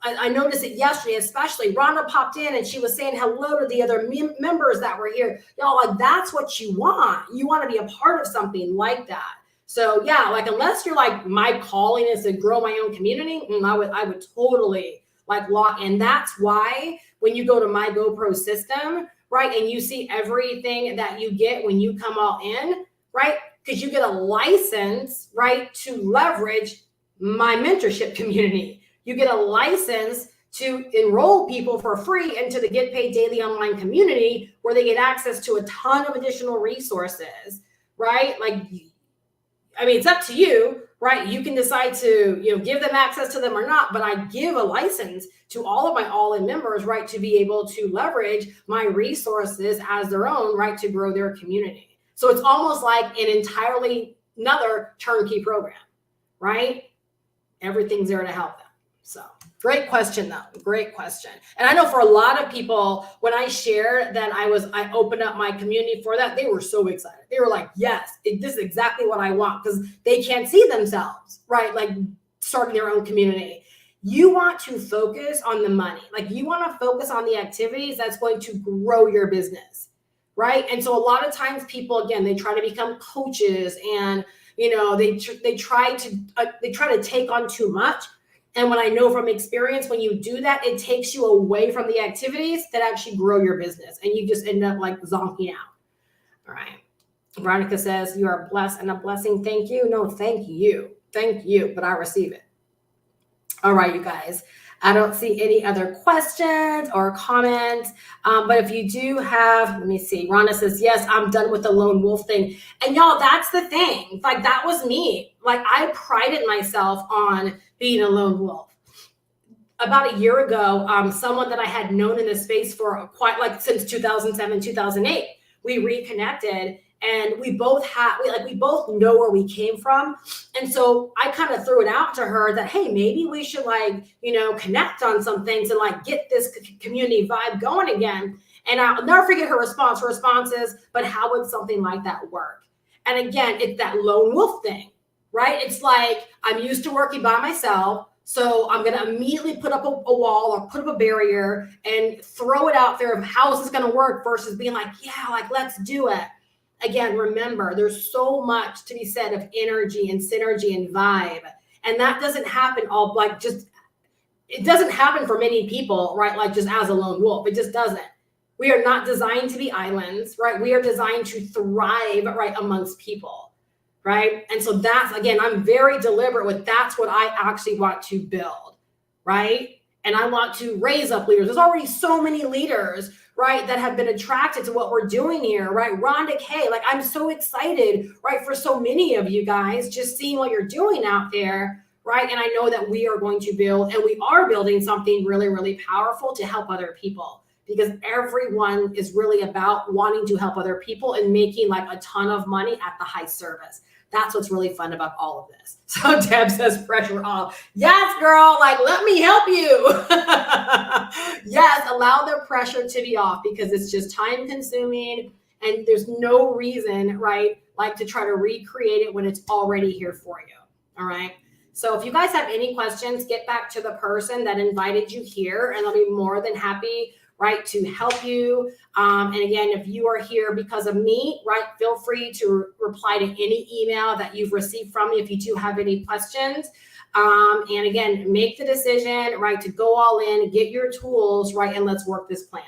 I noticed it yesterday, especially Rhonda popped in and she was saying hello to the other members that were here. Y'all, like that's what you want. You want to be a part of something like that. So yeah, like unless you're like my calling is to grow my own community, I would totally like lock in. That's why when you go to my GoPro system, right, and you see everything that you get when you come all in, right, because you get a license, right, to leverage my mentorship community. You get a license to enroll people for free into the Get Paid Daily Online community where they get access to a ton of additional resources, right? Like, I mean, it's up to you, right? You can decide to, give them access to them or not, but I give a license to all of my all-in members, right, to be able to leverage my resources as their own, right, to grow their community. So it's almost like an entirely another turnkey program, right? Everything's there to help them. So great question though. Great question. And I know for a lot of people, when I shared that I opened up my community for that, they were so excited. They were like, yes, this is exactly what I want, because they can't see themselves, right? Like starting their own community. You want to focus on the money. Like you want to focus on the activities that's going to grow your business, right? And so a lot of times people, again, they try to become coaches and, they try to take on too much. And what I know from experience, when you do that, it takes you away from the activities that actually grow your business. And you just end up like zonking out. All right. Veronica says, you are blessed and a blessing. Thank you. No, thank you. Thank you. But I receive it. All right, you guys. I don't see any other questions or comments. But if you do have, let me see. Rhonda says, yes, I'm done with the lone wolf thing. And y'all, that's the thing. Like that was me. Like I prided myself on being a lone wolf. About a year ago, someone that I had known in this space for quite like since 2007, 2008, we reconnected. And we both know where we came from. And so I kind of threw it out to her that, hey, maybe we should connect on some things and get this community vibe going again. And I'll never forget her response. Her response is, but how would something like that work? And again, it's that lone wolf thing, right? It's like, I'm used to working by myself. So I'm going to immediately put up a wall or put up a barrier and throw it out there of how is this going to work versus being let's do it. Again, remember, there's so much to be said of energy and synergy and vibe. And that doesn't happen it doesn't happen for many people, right? Just as a lone wolf, it just doesn't. We are not designed to be islands, right? We are designed to thrive, right, amongst people, right? And so that's, again, I'm very deliberate with that's what I actually want to build, right? And I want to raise up leaders. There's already so many leaders, right, that have been attracted to what we're doing here, right? Rhonda K, I'm so excited, right, for so many of you guys just seeing what you're doing out there, right? And I know that we are going to build, and we are building something really, really powerful to help other people. Because everyone is really about wanting to help other people and making a ton of money at the high service. That's what's really fun about all of this. So Deb says pressure off. Yes, girl, let me help you. Yes, allow the pressure to be off because it's just time consuming and there's no reason, right, to try to recreate it when it's already here for you. All right. So if you guys have any questions, get back to the person that invited you here and I'll be more than happy, right, to help you. And again, if you are here because of me, right, feel free to reply to any email that you've received from me if you do have any questions. And again, make the decision, right, to go all in, get your tools, right, and let's work this plan,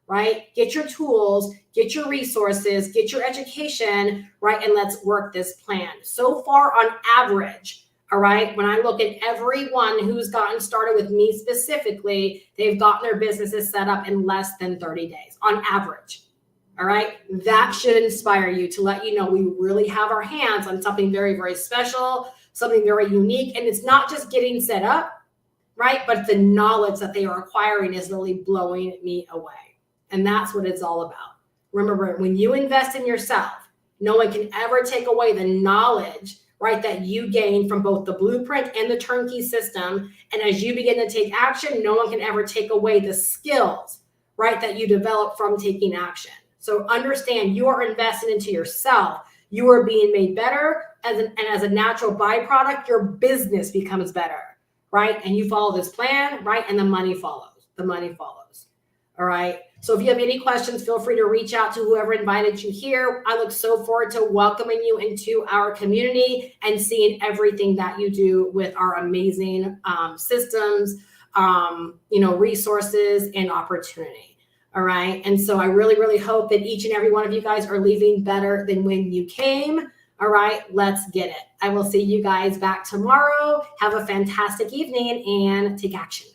right? Get your tools, get your resources, get your education, right, and let's work this plan. So far on average, all right, when I look at everyone who's gotten started with me specifically, they've gotten their businesses set up in less than 30 days on average. All right, that should inspire you to let you know we really have our hands on something very, very special, something very unique. And it's not just getting set up, right? But the knowledge that they are acquiring is really blowing me away. And that's what it's all about. Remember, when you invest in yourself, no one can ever take away the knowledge, right, that you gain from both the blueprint and the turnkey system. And as you begin to take action, no one can ever take away the skills, right, that you develop from taking action. So understand you are investing into yourself. You are being made better, and as a natural byproduct, your business becomes better, right? And you follow this plan, right? And the money follows. The money follows. All right. So if you have any questions, feel free to reach out to whoever invited you here. I look so forward to welcoming you into our community and seeing everything that you do with our amazing systems, resources and opportunity. All right. And so I really, really hope that each and every one of you guys are leaving better than when you came. All right. Let's get it. I will see you guys back tomorrow. Have a fantastic evening and take action.